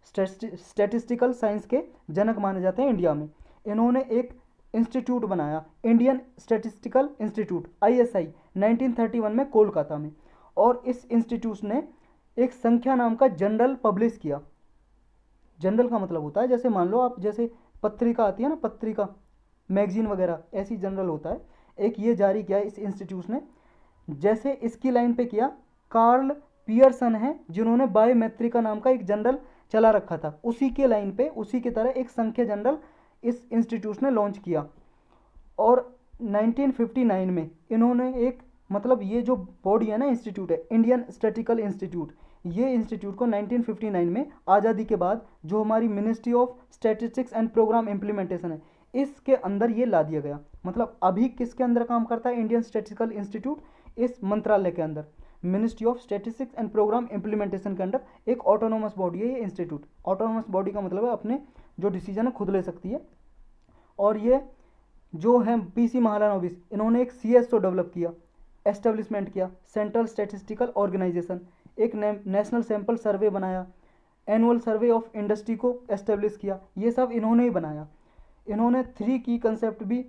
स्टैटिस्टिकल साइंस के जनक माने जाते हैं इंडिया में। इन्होंने एक इंस्टीट्यूट बनाया, इंडियन स्टैटिस्टिकल इंस्टीट्यूट ISI 1931 में कोलकाता में। और इस इंस्टीट्यूट ने एक संख्या नाम का जर्नल पब्लिश किया। जर्नल का मतलब होता है जैसे मान लो आप, जैसे पत्रिका आती है ना, पत्रिका मैगजीन वगैरह, ऐसी जर्नल होता है। एक ये जारी किया इस इंस्टीट्यूट ने। जैसे इसकी लाइन पे किया कार्ल पियर्सन है जिन्होंने बायोमेट्रिका नाम का एक जर्नल चला रखा था, उसी के लाइन पे उसी की तरह एक संख्या जर्नल इस इंस्टीट्यूट ने लॉन्च किया। और 1959 में इन्होंने एक, मतलब ये जो बॉडी है ना, इंस्टीट्यूट है इंडियन स्टैटिस्टिकल इंस्टीट्यूट, ये इंस्टीट्यूट को 1959 में आज़ादी के बाद जो हमारी ministry of statistics and programme implementation है इसके अंदर ये ला दिया गया। मतलब अभी किसके अंदर काम करता है इंडियन स्टैटिस्टिकल इंस्टीट्यूट? इस मंत्रालय के अंदर, ministry of statistics and programme implementation के अंदर एक ऑटोनोमस बॉडी है ये इंस्टीट्यूट। ऑटोनोमस बॉडी का मतलब है अपने जो डिसीजन है खुद ले सकती है। और ये जो है PC महालानोबिस, इन्होंने एक CSO डेवलप किया, एस्टेब्लिशमेंट किया, सेंट्रल स्टैटिस्टिकल ऑर्गेनाइजेशन, एक नेशनल सैंपल सर्वे बनाया, एनुअल सर्वे ऑफ इंडस्ट्री को एस्टेब्लिश किया, ये सब इन्होंने ही बनाया। इन्होंने 3 की कंसेप्ट भी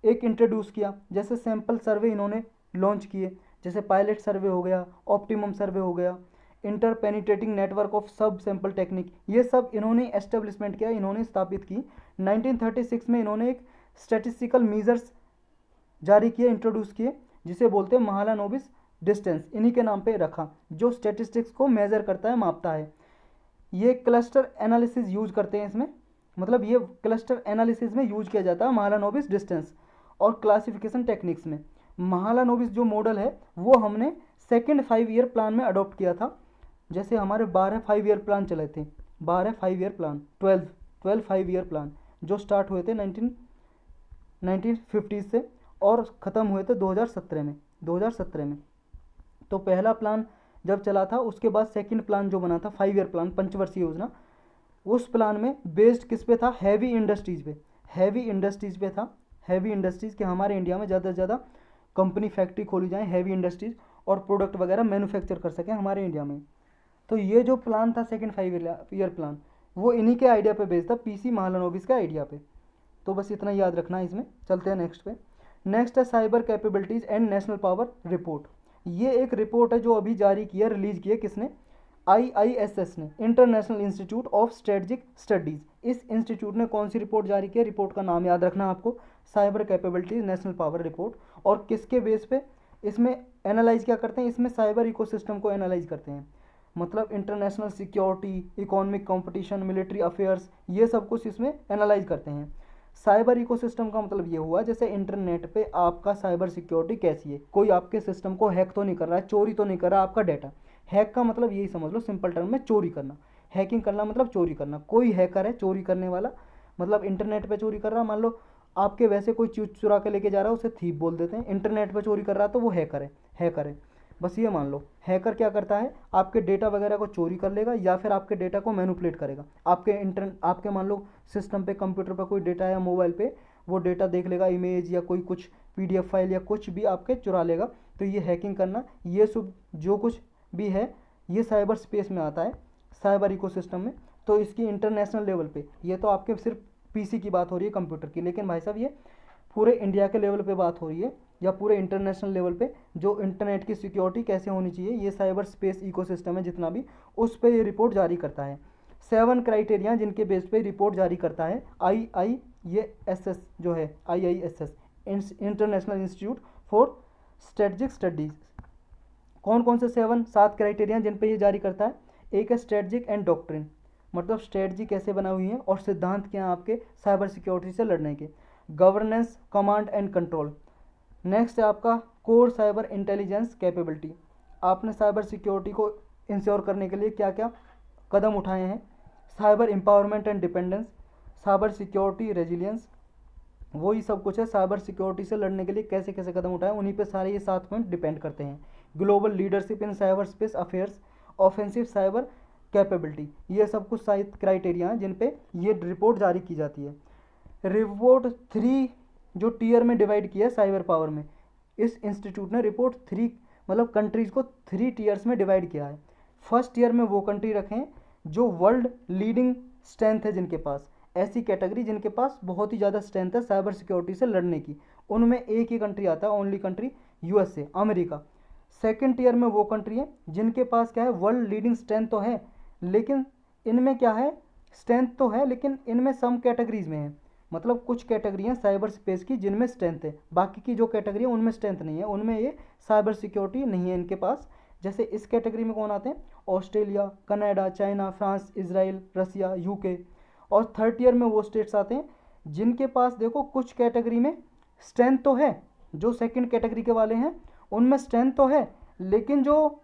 एक इंट्रोड्यूस किया, जैसे सैंपल सर्वे इन्होंने लॉन्च किए, जैसे पायलट सर्वे हो गया, ऑप्टिमम सर्वे हो गया, इंटर पेनिट्रेटिंग नेटवर्क ऑफ सब सैंपल टेक्निक, ये सब इन्होंने एस्टेब्लिशमेंट किया, इन्होंने स्थापित की। 1936 में इन्होंने एक स्टैटिस्टिकल मेजर्स जारी किए, इंट्रोड्यूस किए, जिसे बोलते हैं महालानोबिस डिस्टेंस, इन्हीं के नाम पे रखा, जो स्टैटिस्टिक्स को मेजर करता है, मापता है। ये क्लस्टर एनालिसिस यूज करते हैं इसमें, मतलब ये क्लस्टर एनालिसिस में यूज किया जाता है महालानोबिस डिस्टेंस। और क्लासिफिकेशन टेक्निक्स में महालानोबिस जो मॉडल है वो हमने सेकेंड 5 ईयर प्लान में अडॉप्ट किया था। जैसे हमारे 12 5 ईयर प्लान चले थे, 12 5 ईयर प्लान, 12 5 ईयर प्लान जो स्टार्ट हुए थे 1950 से और ख़त्म हुए थे 2017 में। तो पहला प्लान जब चला था उसके बाद सेकंड प्लान जो बना था 5 ईयर प्लान, पंचवर्षीय योजना, उस प्लान में बेस्ड किस पे था? हैवी इंडस्ट्रीज़ पे, हैवी इंडस्ट्रीज़ पे था। हैवी इंडस्ट्रीज़ के हमारे इंडिया में ज़्यादा से ज़्यादा कंपनी फैक्ट्री खोली जाए, हैवी इंडस्ट्रीज़, और प्रोडक्ट वगैरह मैन्युफैक्चर कर सकें हमारे इंडिया में। तो ये जो प्लान था सेकंड 5 ईयर प्लान, वो इन्हीं के आइडिया पे बेस्ड था, PC महालानोबिस के आइडिया पे। तो बस इतना याद रखना है इसमें। चलते हैं नेक्स्ट पे। नेक्स्ट है cyber capabilities and national power report. ये एक रिपोर्ट है जो अभी जारी की है, रिलीज की है किसने? IISS ने, international institute of strategic studies. इस इंस्टीट्यूट ने कौन सी रिपोर्ट जारी की है? रिपोर्ट का नाम याद रखना आपको, cyber capabilities national power report. और किसके बेस पे इसमें एनालाइज क्या करते हैं? इसमें साइबर इकोसिस्टम को एनालाइज करते हैं, मतलब international security, economic competition, military affairs, ये सब कुछ इसमें एनालाइज करते हैं। साइबर इकोसिस्टम का मतलब ये हुआ जैसे इंटरनेट पे आपका साइबर सिक्योरिटी कैसी है, कोई आपके सिस्टम को हैक तो नहीं कर रहा है, चोरी तो नहीं कर रहा है आपका डाटा। हैक का मतलब यही समझ लो सिंपल टर्म में, चोरी करना। हैकिंग करना मतलब चोरी करना। कोई हैकर है चोरी करने वाला, मतलब इंटरनेट पे चोरी कर रहा, मान लो आपके वैसे कोई चीज चुरा के लेके जा रहा है, उसे थीप बोल देते हैं। इंटरनेट पे चोरी कर रहा है तो वो हैकर है, हैकर है। बस ये मान लो, हैकर क्या करता है? आपके डेटा वगैरह को चोरी कर लेगा या फिर आपके डेटा को मैनिपुलेट करेगा। आपके मान लो सिस्टम पे, कंप्यूटर पे कोई डेटा है, मोबाइल पे वो डेटा देख लेगा, इमेज या कोई कुछ PDF फाइल या कुछ भी आपके चुरा लेगा। तो ये हैकिंग करना, ये सब जो कुछ भी है ये साइबर स्पेस में आता है, साइबर इकोसिस्टम में। तो इसकी इंटरनेशनल लेवल पे, ये तो आपके सिर्फ PC की बात हो रही है, कंप्यूटर की, लेकिन भाई साहब ये पूरे इंडिया के लेवल पे बात हो रही है या पूरे इंटरनेशनल लेवल पे, जो इंटरनेट की सिक्योरिटी कैसे होनी चाहिए, ये साइबर स्पेस इकोसिस्टम है जितना भी, उस पर ये रिपोर्ट जारी करता है। 7 क्राइटेरिया जिनके बेस पे रिपोर्ट जारी करता है IISS जो है, IISS international institute for strategic studies. कौन कौन से 7 क्राइटेरिया जिन पे ये जारी करता है? एक है स्ट्रेटजिक एंड डॉक्ट्रिन, मतलब स्ट्रेटजी कैसे बना हुई है और सिद्धांत क्या हैं आपके साइबर सिक्योरिटी से लड़ने के। Governance, command and control. Next है आपका कोर साइबर इंटेलिजेंस कैपेबिलिटी, आपने साइबर सिक्योरिटी को इंश्योर करने के लिए क्या क्या कदम उठाए हैं। Cyber empowerment and dependence, cyber security resilience, वही सब कुछ है। साइबर सिक्योरिटी से लड़ने के लिए कैसे कैसे कदम उठाए, उन्हीं पे सारे ये 7 पॉइंट डिपेंड करते हैं। Global leadership in cyber space affairs, offensive cyber capability, ये सब कुछ शायद क्राइटेरिया हैं जिन पे ये रिपोर्ट जारी की जाती है। रिपोर्ट 3 जो टीयर में डिवाइड किया है साइबर पावर में, इस इंस्टीट्यूट ने रिपोर्ट 3 मतलब कंट्रीज़ को 3 टीयर्स में डिवाइड किया है। फर्स्ट ईयर में वो कंट्री रखें जो वर्ल्ड लीडिंग स्ट्रेंथ है, जिनके पास ऐसी कैटेगरी जिनके पास बहुत ही ज़्यादा स्ट्रेंथ है साइबर सिक्योरिटी से लड़ने की, उनमें एक ही कंट्री आता है, only country USA, America. Second tier में वो कंट्री है जिनके पास क्या है, वर्ल्ड लीडिंग स्ट्रेंथ तो है, लेकिन इनमें क्या है, स्ट्रेंथ तो है लेकिन इनमें सम कैटेगरीज में है, मतलब कुछ कैटेगरी हैं साइबर स्पेस की जिनमें स्ट्रेंथ है, बाकी की जो कैटेगरी है उनमें स्ट्रेंथ नहीं है, उनमें ये साइबर सिक्योरिटी नहीं है इनके पास। जैसे इस कैटेगरी में कौन आते हैं, Australia, Canada, China, France, Israel, Russia, UK. और थर्ड ईयर में वो स्टेट्स आते हैं जिनके पास देखो कुछ कैटेगरी में स्ट्रेंथ तो है, जो सेकंड कैटेगरी के वाले हैं उनमें स्ट्रेंथ तो है, लेकिन जो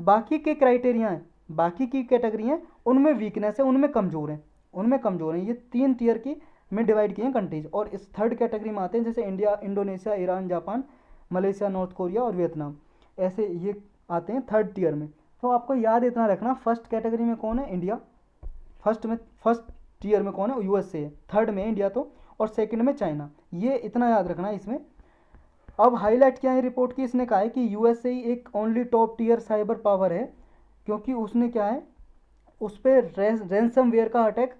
बाकी के क्राइटेरिया हैं, बाकी की कैटेगरी हैं उनमें वीकनेस है, उनमें कमज़ोर हैं, उनमें कमज़ोर हैं। ये 3 टीयर की में डिवाइड किए हैं कंट्रीज। और इस थर्ड कैटेगरी में आते हैं जैसे India, Indonesia, Iran, Japan, Malaysia, north Korea और वियतनाम, ऐसे ये आते हैं थर्ड टीयर में। तो आपको याद इतना रखना, फर्स्ट कैटेगरी में कौन है, इंडिया, फर्स्ट टीयर में कौन है, यूएसए, थर्ड में इंडिया तो, और सेकंड में चाइना, ये इतना याद रखना है इसमें। अब हाईलाइट क्या है रिपोर्ट की, इसने कहा है कि यूएसए ही एक only top tier cyber power है, क्योंकि उसने क्या है, उस पर रैंसमवेयर का अटैक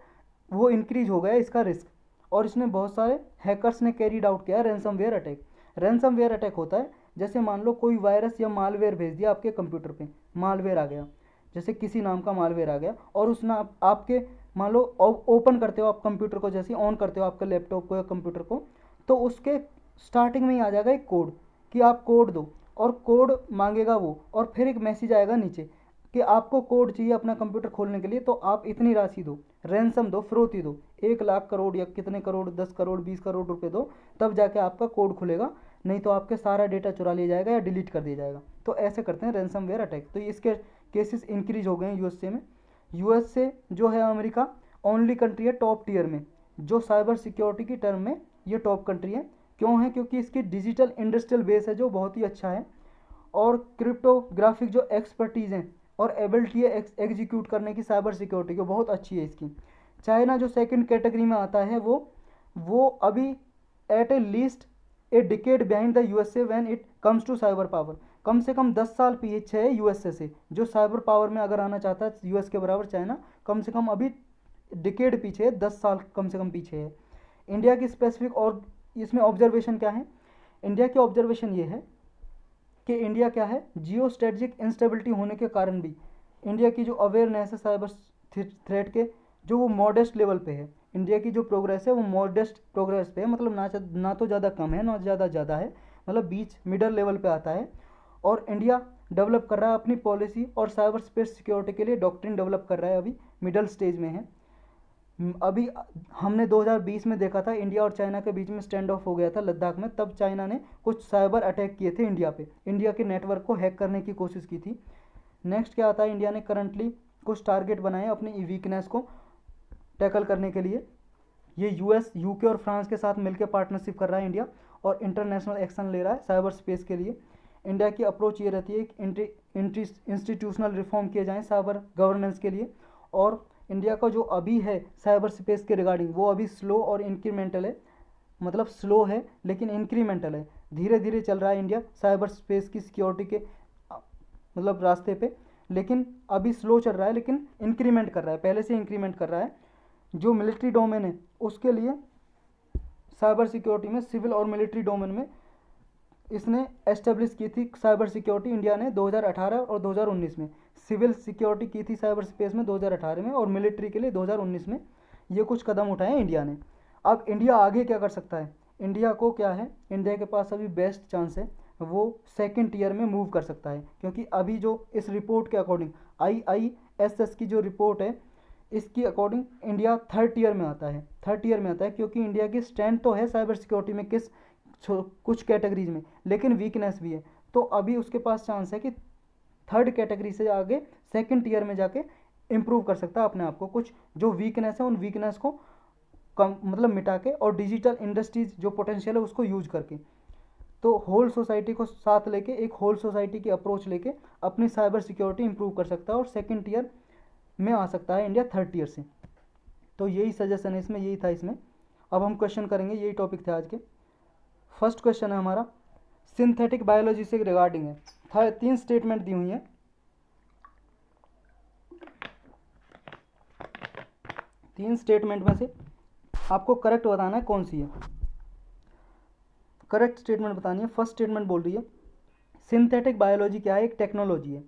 वो इंक्रीज हो गया इसका रिस्क, और इसने बहुत सारे हैकर्स ने कैरीड आउट किया रैंसमवेयर अटैक। रैंसमवेयर अटैक होता है जैसे मान लो कोई वायरस या मालवेयर भेज दिया आपके कंप्यूटर पे, मालवेयर आ गया, जैसे किसी नाम का मालवेयर आ गया, और उसने आपके मान लो ओपन करते हो आप कंप्यूटर को, जैसे ऑन करते हो आपके लैपटॉप को या कंप्यूटर को, तो उसके स्टार्टिंग में ही आ जाएगा एक कोड कि आप कोड दो, और कोड मांगेगा वो, और फिर एक मैसेज आएगा नीचे कि आपको कोड चाहिए अपना कंप्यूटर खोलने के लिए, तो आप इतनी राशि दो, रैंसम दो, फिरौती दो, 1 लाख करोड़ या कितने करोड़, 10 करोड़, 20 करोड़ रुपए दो, तब जाके आपका कोड खुलेगा, नहीं तो आपके सारा डेटा चुरा लिया जाएगा या डिलीट कर दिया जाएगा। तो ऐसे करते हैं रैंसमवेयर अटैक। तो इसके केसेस इंक्रीज हो गए हैं यूएसए में। यूएसए जो है अमेरिका ओनली कंट्री है टॉप टीयर में जो साइबर सिक्योरिटी की टर्म में ये टॉप कंट्री है। क्यों है, क्योंकि इसकी डिजिटल इंडस्ट्रियल बेस है जो बहुत ही अच्छा है, और क्रिप्टोग्राफिक जो एक्सपर्टीज़ हैं और एबिलिटी है एग्जीक्यूट करने की साइबर सिक्योरिटी को बहुत अच्छी है इसकी। चाइना जो सेकंड कैटेगरी में आता है वो अभी at a least a decade behind the USA when it comes to cyber power. कम से कम 10 साल पीछे है यूएसए से, जो साइबर पावर में अगर आना चाहता है यूएस के बराबर चाइना कम से कम अभी डिकेड पीछे है, 10 साल कम से कम पीछे है। इंडिया की स्पेसिफिक और इसमें ऑब्जर्वेशन क्या है, इंडिया की ऑब्जर्वेशन ये है कि इंडिया क्या है, जियो स्ट्रेटजिक इंस्टेबिलिटी होने के कारण भी इंडिया की जो अवेयरनेस है साइबर थ्रेट के, जो वो मॉडेस्ट लेवल पे है। इंडिया की जो प्रोग्रेस है वो मॉडेस्ट प्रोग्रेस पे है, मतलब ना तो ज़्यादा कम है ना ज़्यादा है, मतलब बीच मिडल लेवल पे आता है। और इंडिया डेवलप कर रहा है अपनी पॉलिसी और साइबर स्पेस सिक्योरिटी के लिए डॉक्ट्रिन डेवलप कर रहा है, अभी मिडल स्टेज में है। अभी हमने 2020 में देखा था इंडिया और चाइना के बीच में स्टैंड ऑफ हो गया था लद्दाख में, तब चाइना ने कुछ साइबर अटैक किए थे इंडिया पे, इंडिया के नेटवर्क को हैक करने की कोशिश की थी। नेक्स्ट क्या आता है, इंडिया ने करंटली कुछ टारगेट बनाए अपनी वीकनेस को टैकल करने के लिए। ये यूएस, यूके और फ्रांस के साथ मिलकर पार्टनरशिप कर रहा है इंडिया, और इंटरनेशनल एक्शन ले रहा है साइबर स्पेस के लिए। इंडिया की अप्रोच ये रहती है कि इंस्टीट्यूशनल रिफॉर्म किए जाएँ साइबर गवर्नेंस के लिए, और इंडिया का जो अभी है साइबर स्पेस के रिगार्डिंग वो अभी स्लो और इंक्रीमेंटल है, मतलब स्लो है लेकिन इंक्रीमेंटल है, धीरे धीरे चल रहा है इंडिया साइबर स्पेस की सिक्योरिटी के मतलब रास्ते पे, लेकिन अभी स्लो चल रहा है लेकिन इंक्रीमेंट कर रहा है, पहले से इंक्रीमेंट कर रहा है। जो मिलिट्री डोमेन है उसके लिए साइबर सिक्योरिटी में सिविल और मिलिट्री डोमेन में इसने एस्टेब्लिश की थी साइबर सिक्योरिटी इंडिया ने 2018 और 2019 में। सिविल सिक्योरिटी की थी साइबर स्पेस में 2018 में, और मिलिट्री के लिए 2019 में। ये कुछ कदम उठाए हैं इंडिया ने। अब इंडिया आगे क्या कर सकता है, इंडिया को क्या है, इंडिया के पास अभी बेस्ट चांस है, वो सेकंड टीयर में मूव कर सकता है, क्योंकि अभी जो इस रिपोर्ट के अकॉर्डिंग IISS की जो रिपोर्ट है इसकी अकॉर्डिंग इंडिया थर्ड टीयर में आता है, क्योंकि इंडिया की स्ट्रेंथ तो है साइबर सिक्योरिटी में कुछ कैटेगरीज में, लेकिन वीकनेस भी है। तो अभी उसके पास चांस है कि थर्ड कैटेगरी से आगे सेकंड टीयर में जाके इम्प्रूव कर सकता है अपने आप को, कुछ जो वीकनेस है उन वीकनेस को कम मतलब मिटा के, और डिजिटल इंडस्ट्रीज जो पोटेंशियल है उसको यूज करके। तो होल सोसाइटी को साथ लेके, एक होल सोसाइटी की अप्रोच लेके अपनी साइबर सिक्योरिटी इंप्रूव कर सकता है, और सेकंड टीयर में आ सकता है इंडिया 3rd ईयर से। तो यही सजेशन है इसमें, यही था इसमें। अब हम क्वेश्चन करेंगे, यही टॉपिक थे आज के। फर्स्ट क्वेश्चन है हमारा सिंथेटिक बायोलॉजी से रिगार्डिंग है। 3 स्टेटमेंट दी हुई हैं। तीन स्टेटमेंट में से आपको करेक्ट बताना है कौन सी है। करेक्ट स्टेटमेंट बतानी है। फर्स्ट स्टेटमेंट बोल रही है सिंथेटिक बायोलॉजी क्या है, एक टेक्नोलॉजी है।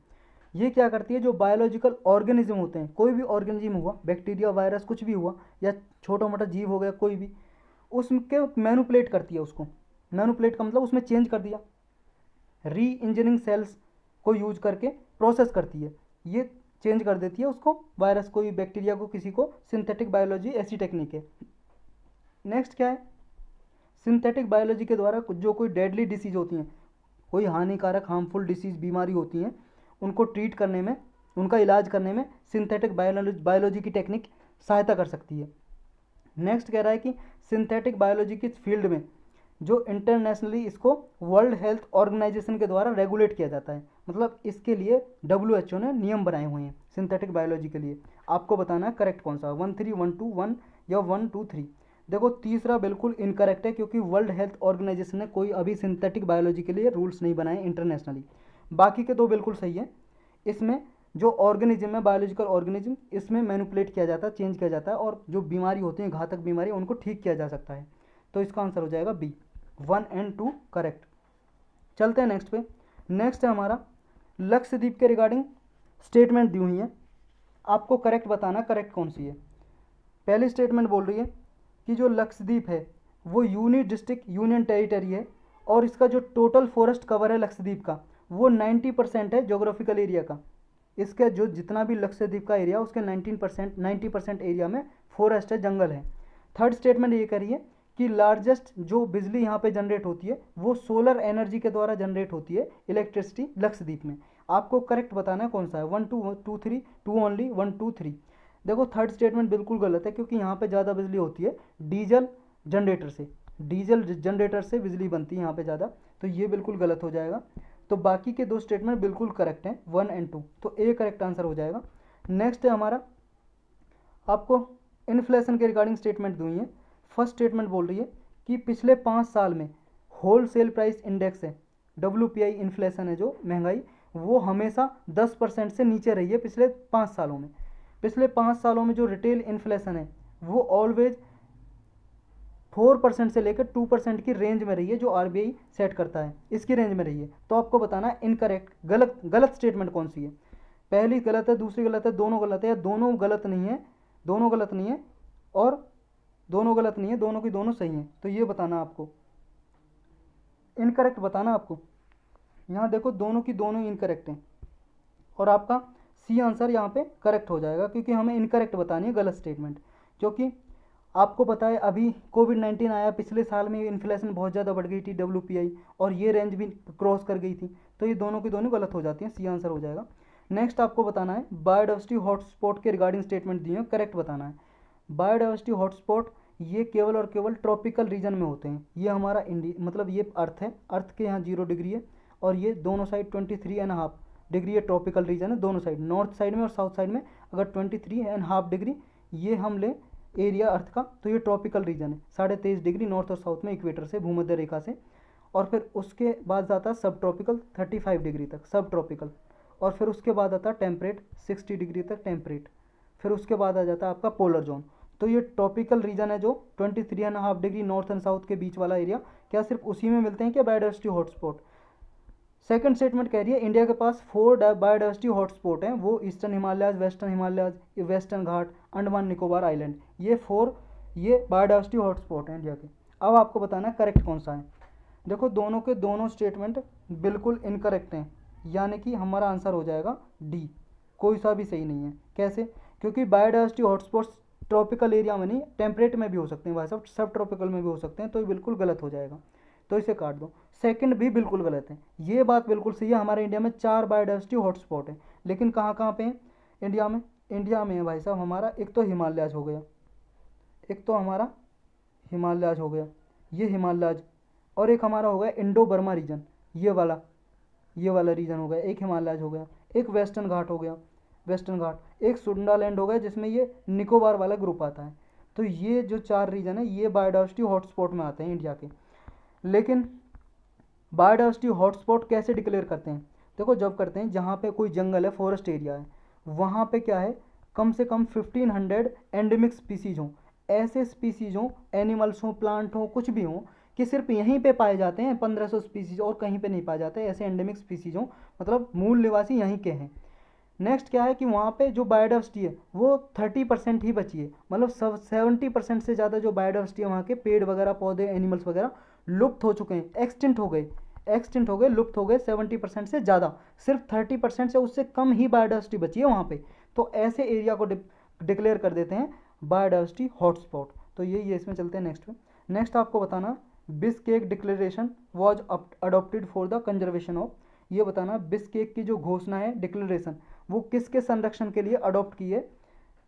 ये क्या करती है, जो बायोलॉजिकल ऑर्गेनिज्म होते हैं, कोई भी ऑर्गेनिज्म हुआ, बैक्टीरिया, वायरस, कुछ भी हुआ, या छोटा मोटा जीव हो गया कोई भी, उसके मैनुपुलेट करती है उसको। मैनुपुलेट का मतलब उसमें चेंज कर दिया, री इंजीनियरिंग सेल्स को यूज करके प्रोसेस करती है, ये चेंज कर देती है उसको, वायरस को, बैक्टीरिया को, किसी को। सिंथेटिक बायोलॉजी ऐसी टेक्निक है। नेक्स्ट क्या है, सिंथेटिक बायोलॉजी के द्वारा जो कोई डेडली डिसीज होती हैं, कोई हानिकारक हार्मफुल डिसीज बीमारी होती हैं, उनको ट्रीट करने में, उनका इलाज करने में सिंथेटिक बायोलॉजी की टेक्निक सहायता कर सकती है। नेक्स्ट कह रहा है कि सिंथेटिक बायोलॉजी की फील्ड में जो इंटरनेशनली इसको वर्ल्ड हेल्थ ऑर्गेनाइजेशन के द्वारा रेगुलेट किया जाता है, मतलब इसके लिए WHO ने नियम बनाए हुए हैं सिंथेटिक बायोलॉजी के लिए। आपको बताना है करेक्ट कौन सा, 1 3 1 2 1 या 1 2 3। देखो तीसरा बिल्कुल इनकरेक्ट है, क्योंकि वर्ल्ड हेल्थ ऑर्गेनाइजेशन ने कोई अभी सिंथेटिक बायोलॉजी के लिए रूल्स नहीं बनाए इंटरनेशनली। बाकी के दो बिल्कुल सही है। इसमें जो ऑर्गेनिज्म है, बायोलॉजिकल ऑर्गेनिज्म, इसमें मैनिपुलेट किया जाता है, चेंज किया जाता है, और जो बीमारी होती है, घातक बीमारी, उनको ठीक किया जा सकता है। तो इसका आंसर हो जाएगा बी, 1 और 2 करेक्ट। चलते हैं नेक्स्ट पे। नेक्स्ट है हमारा लक्षद्वीप के रिगार्डिंग स्टेटमेंट दी हुई है। आपको करेक्ट बताना करेक्ट कौन सी है। पहली स्टेटमेंट बोल रही है कि जो लक्षद्वीप है वो यूनिट डिस्ट्रिक्ट यूनियन टेरिटरी है, और इसका जो टोटल फॉरेस्ट कवर है लक्षद्वीप का वो 90% है जोग्राफिकल एरिया का। इसका जो जितना भी लक्षद्वीप का एरिया, उसके 90% एरिया में फॉरेस्ट है, जंगल है। थर्ड स्टेटमेंट ये कह रही है कि लार्जेस्ट जो बिजली यहाँ पे जनरेट होती है वो सोलर एनर्जी के द्वारा जनरेट होती है, इलेक्ट्रिसिटी, लक्षद्वीप में। आपको करेक्ट बताना है कौन सा है, 1 2 2 3 2 ओनली 1 2 3। देखो थर्ड स्टेटमेंट बिल्कुल गलत है, क्योंकि यहाँ पे ज़्यादा बिजली होती है डीजल जनरेटर से, डीजल जनरेटर से बिजली बनती है यहाँ पे ज़्यादा, तो ये बिल्कुल गलत हो जाएगा। तो बाकी के दो स्टेटमेंट बिल्कुल करेक्ट हैं, 1 और 2, तो ए करेक्ट आंसर हो जाएगा। नेक्स्ट है हमारा, आपको इन्फ्लेशन के रिगार्डिंग स्टेटमेंट दूँ है। फर्स्ट स्टेटमेंट बोल रही है कि पिछले 5 साल में होल सेल प्राइस इंडेक्स है, WPI इन्फ्लेशन है जो महंगाई, वो हमेशा 10% से नीचे रही है पिछले 5 सालों में। पिछले 5 सालों में जो रिटेल इन्फ्लेशन है वो ऑलवेज 4% से लेकर 2% की रेंज में रही है, जो RBI सेट करता है, इसकी रेंज में रही है। तो आपको बताना है इनकरेक्ट, गलत स्टेटमेंट कौन सी है। पहली गलत है, दूसरी गलत है, दोनों गलत है, या दोनों गलत नहीं है, दोनों गलत नहीं है, और दोनों गलत नहीं है, दोनों की दोनों सही हैं। तो ये बताना आपको, इनकरेक्ट बताना आपको। यहाँ देखो दोनों की दोनों इनकरेक्ट हैं, और आपका सी आंसर यहाँ पे करेक्ट हो जाएगा, क्योंकि हमें इनकरेक्ट बतानी है गलत स्टेटमेंट। क्योंकि आपको पता है अभी कोविड-19 आया, पिछले साल में इन्फ्लेशन बहुत ज़्यादा बढ़ गई थी WPI, और ये रेंज भी क्रॉस कर गई थी, तो ये दोनों की दोनों गलत हो जाती हैं, सी आंसर हो जाएगा। नेक्स्ट आपको बताना है बायोडाइवर्सिटी हॉटस्पॉट के रिगार्डिंग स्टेटमेंट दिए हैं, करेक्ट बताना है। बायोडाइवर्सिटी हॉटस्पॉट ये केवल और केवल ट्रॉपिकल रीजन में होते हैं। ये हमारा इंडिया, मतलब ये अर्थ है, अर्थ के यहाँ 0 डिग्री है, और ये दोनों साइड 23.5 डिग्री है, ट्रॉपिकल रीजन है दोनों साइड, नॉर्थ साइड में और साउथ साइड में। अगर 23.5 डिग्री ये हम लें एरिया अर्थ का, तो ये ट्रॉपिकल रीजन है, 23.5 डिग्री नॉर्थ और साउथ में इक्वेटर से, भूमध्य रेखा से। और फिर उसके बाद आता है सब ट्रॉपिकल 35 डिग्री तक सब ट्रॉपिकल, और फिर उसके बाद आता है टेम्परेट 60 डिग्री तक टेम्परेट, फिर उसके बाद आ जाता है आपका पोलर जोन। तो ये ट्रॉपिकल रीजन है जो 23.5 डिग्री नॉर्थ एंड साउथ के बीच वाला एरिया, क्या सिर्फ उसी में मिलते हैं क्या बायोडाइवर्सिटी हॉटस्पॉट। सेकंड स्टेटमेंट कह रही है इंडिया के पास 4 बायोडाइवर्सिटी हॉटस्पॉट हैं, वो eastern Himalayas, western Himalayas, western Ghat, Andaman Nicobar island, ये 4 ये बायोडाइवर्सिटी हॉटस्पॉट हैं इंडिया के। अब आपको बताना है करेक्ट कौन सा है। देखो दोनों के दोनों स्टेटमेंट बिल्कुल इनकरेक्ट हैं, यानी कि हमारा आंसर हो जाएगा डी, कोई सा भी सही नहीं है। कैसे, क्योंकि बायोडाइवर्सिटी हॉटस्पॉट्स ट्रॉपिकल एरिया में नहीं, टेम्परेट में भी हो सकते हैं भाई साहब, सब ट्रॉपिकल में भी हो सकते हैं, तो ये बिल्कुल गलत हो जाएगा, तो इसे काट दो। सेकंड भी बिल्कुल गलत है, ये बात बिल्कुल सही है, हमारे इंडिया में 4 बायोडाइवर्सिटी हॉटस्पॉट है, लेकिन कहाँ कहाँ पे हैं इंडिया में, इंडिया में है भाई साहब हमारा, एक तो हिमालयाज हो गया, एक तो हमारा हिमालयाज हो गया, ये हिमालयाज, और एक हमारा हो गया इंडो बर्मा रीजन, ये वाला रीजन हो गया, एक हिमालयाज हो गया, एक वेस्टर्न घाट हो गया, वेस्टर्न घाट, एक सुंडालैंड हो गया जिसमें ये निकोबार वाला ग्रुप आता है। तो ये जो 4 रीजन है ये बायोडाइवर्सिटी हॉटस्पॉट में आते हैं इंडिया के। लेकिन बायोडाइवर्सिटी हॉटस्पॉट कैसे डिक्लेयर करते हैं? देखो जब करते हैं जहाँ पे कोई जंगल है, फॉरेस्ट एरिया है, वहाँ पे क्या है, कम से कम 1500 एंडेमिक स्पीसीज हों, ऐसे स्पीसीज हों, एनिमल्स हों, प्लांट हों, कुछ भी हों कि सिर्फ यहीं पे पाए जाते हैं, 1500 स्पीसीज और कहीं पे नहीं पाए जाते, ऐसे एंडेमिक स्पीसीज हों, मतलब मूल निवासी यहीं के हैं। नेक्स्ट क्या है कि वहाँ पे जो बायोडाइवर्सिटी है वो 30% ही बची है, मतलब सब 70% से ज़्यादा जो बायोडाइवर्सिटी है वहाँ के पेड़ वगैरह, पौधे, एनिमल्स वगैरह लुप्त हो चुके हैं, एक्सटिंक्ट हो गए, लुप्त हो गए 70% से ज़्यादा, सिर्फ 30% से उससे कम ही बायोडाइवर्सिटी बची है वहाँ पे। तो ऐसे एरिया को डिक्लेयर कर देते हैं बायोडाइवर्सिटी हॉटस्पॉट। तो यही है, इसमें चलते हैं नेक्स्ट पे। नेक्स्ट आपको बताना Bishkek declaration was adopted for the conservation of, ये बताना बिस्केक की जो घोषणा है, डिक्लेरेशन, वो किसके संरक्षण के लिए अडॉप्ट की है?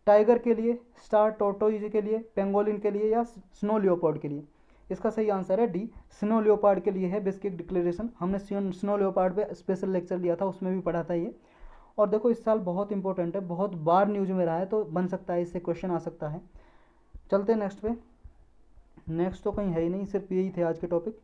टाइगर के लिए, स्टार टोटोइज के लिए, पेंगोलिन के लिए या स्नो लियोपार्ड के लिए? इसका सही आंसर है डी, स्नो लियोपार्ड के लिए है बिस्किक डिक्लेरेशन। हमने स्नो लियोपार्ड पे स्पेशल लेक्चर लिया था, उसमें भी पढ़ा था ये। और देखो इस साल बहुत इंपॉर्टेंट है, बहुत बार न्यूज में रहा है, तो बन सकता है इससे क्वेश्चन आ सकता है। चलते हैं नेक्स्ट पे। नेक्स्ट तो कहीं है ही नहीं, सिर्फ यही थे आज के टॉपिक।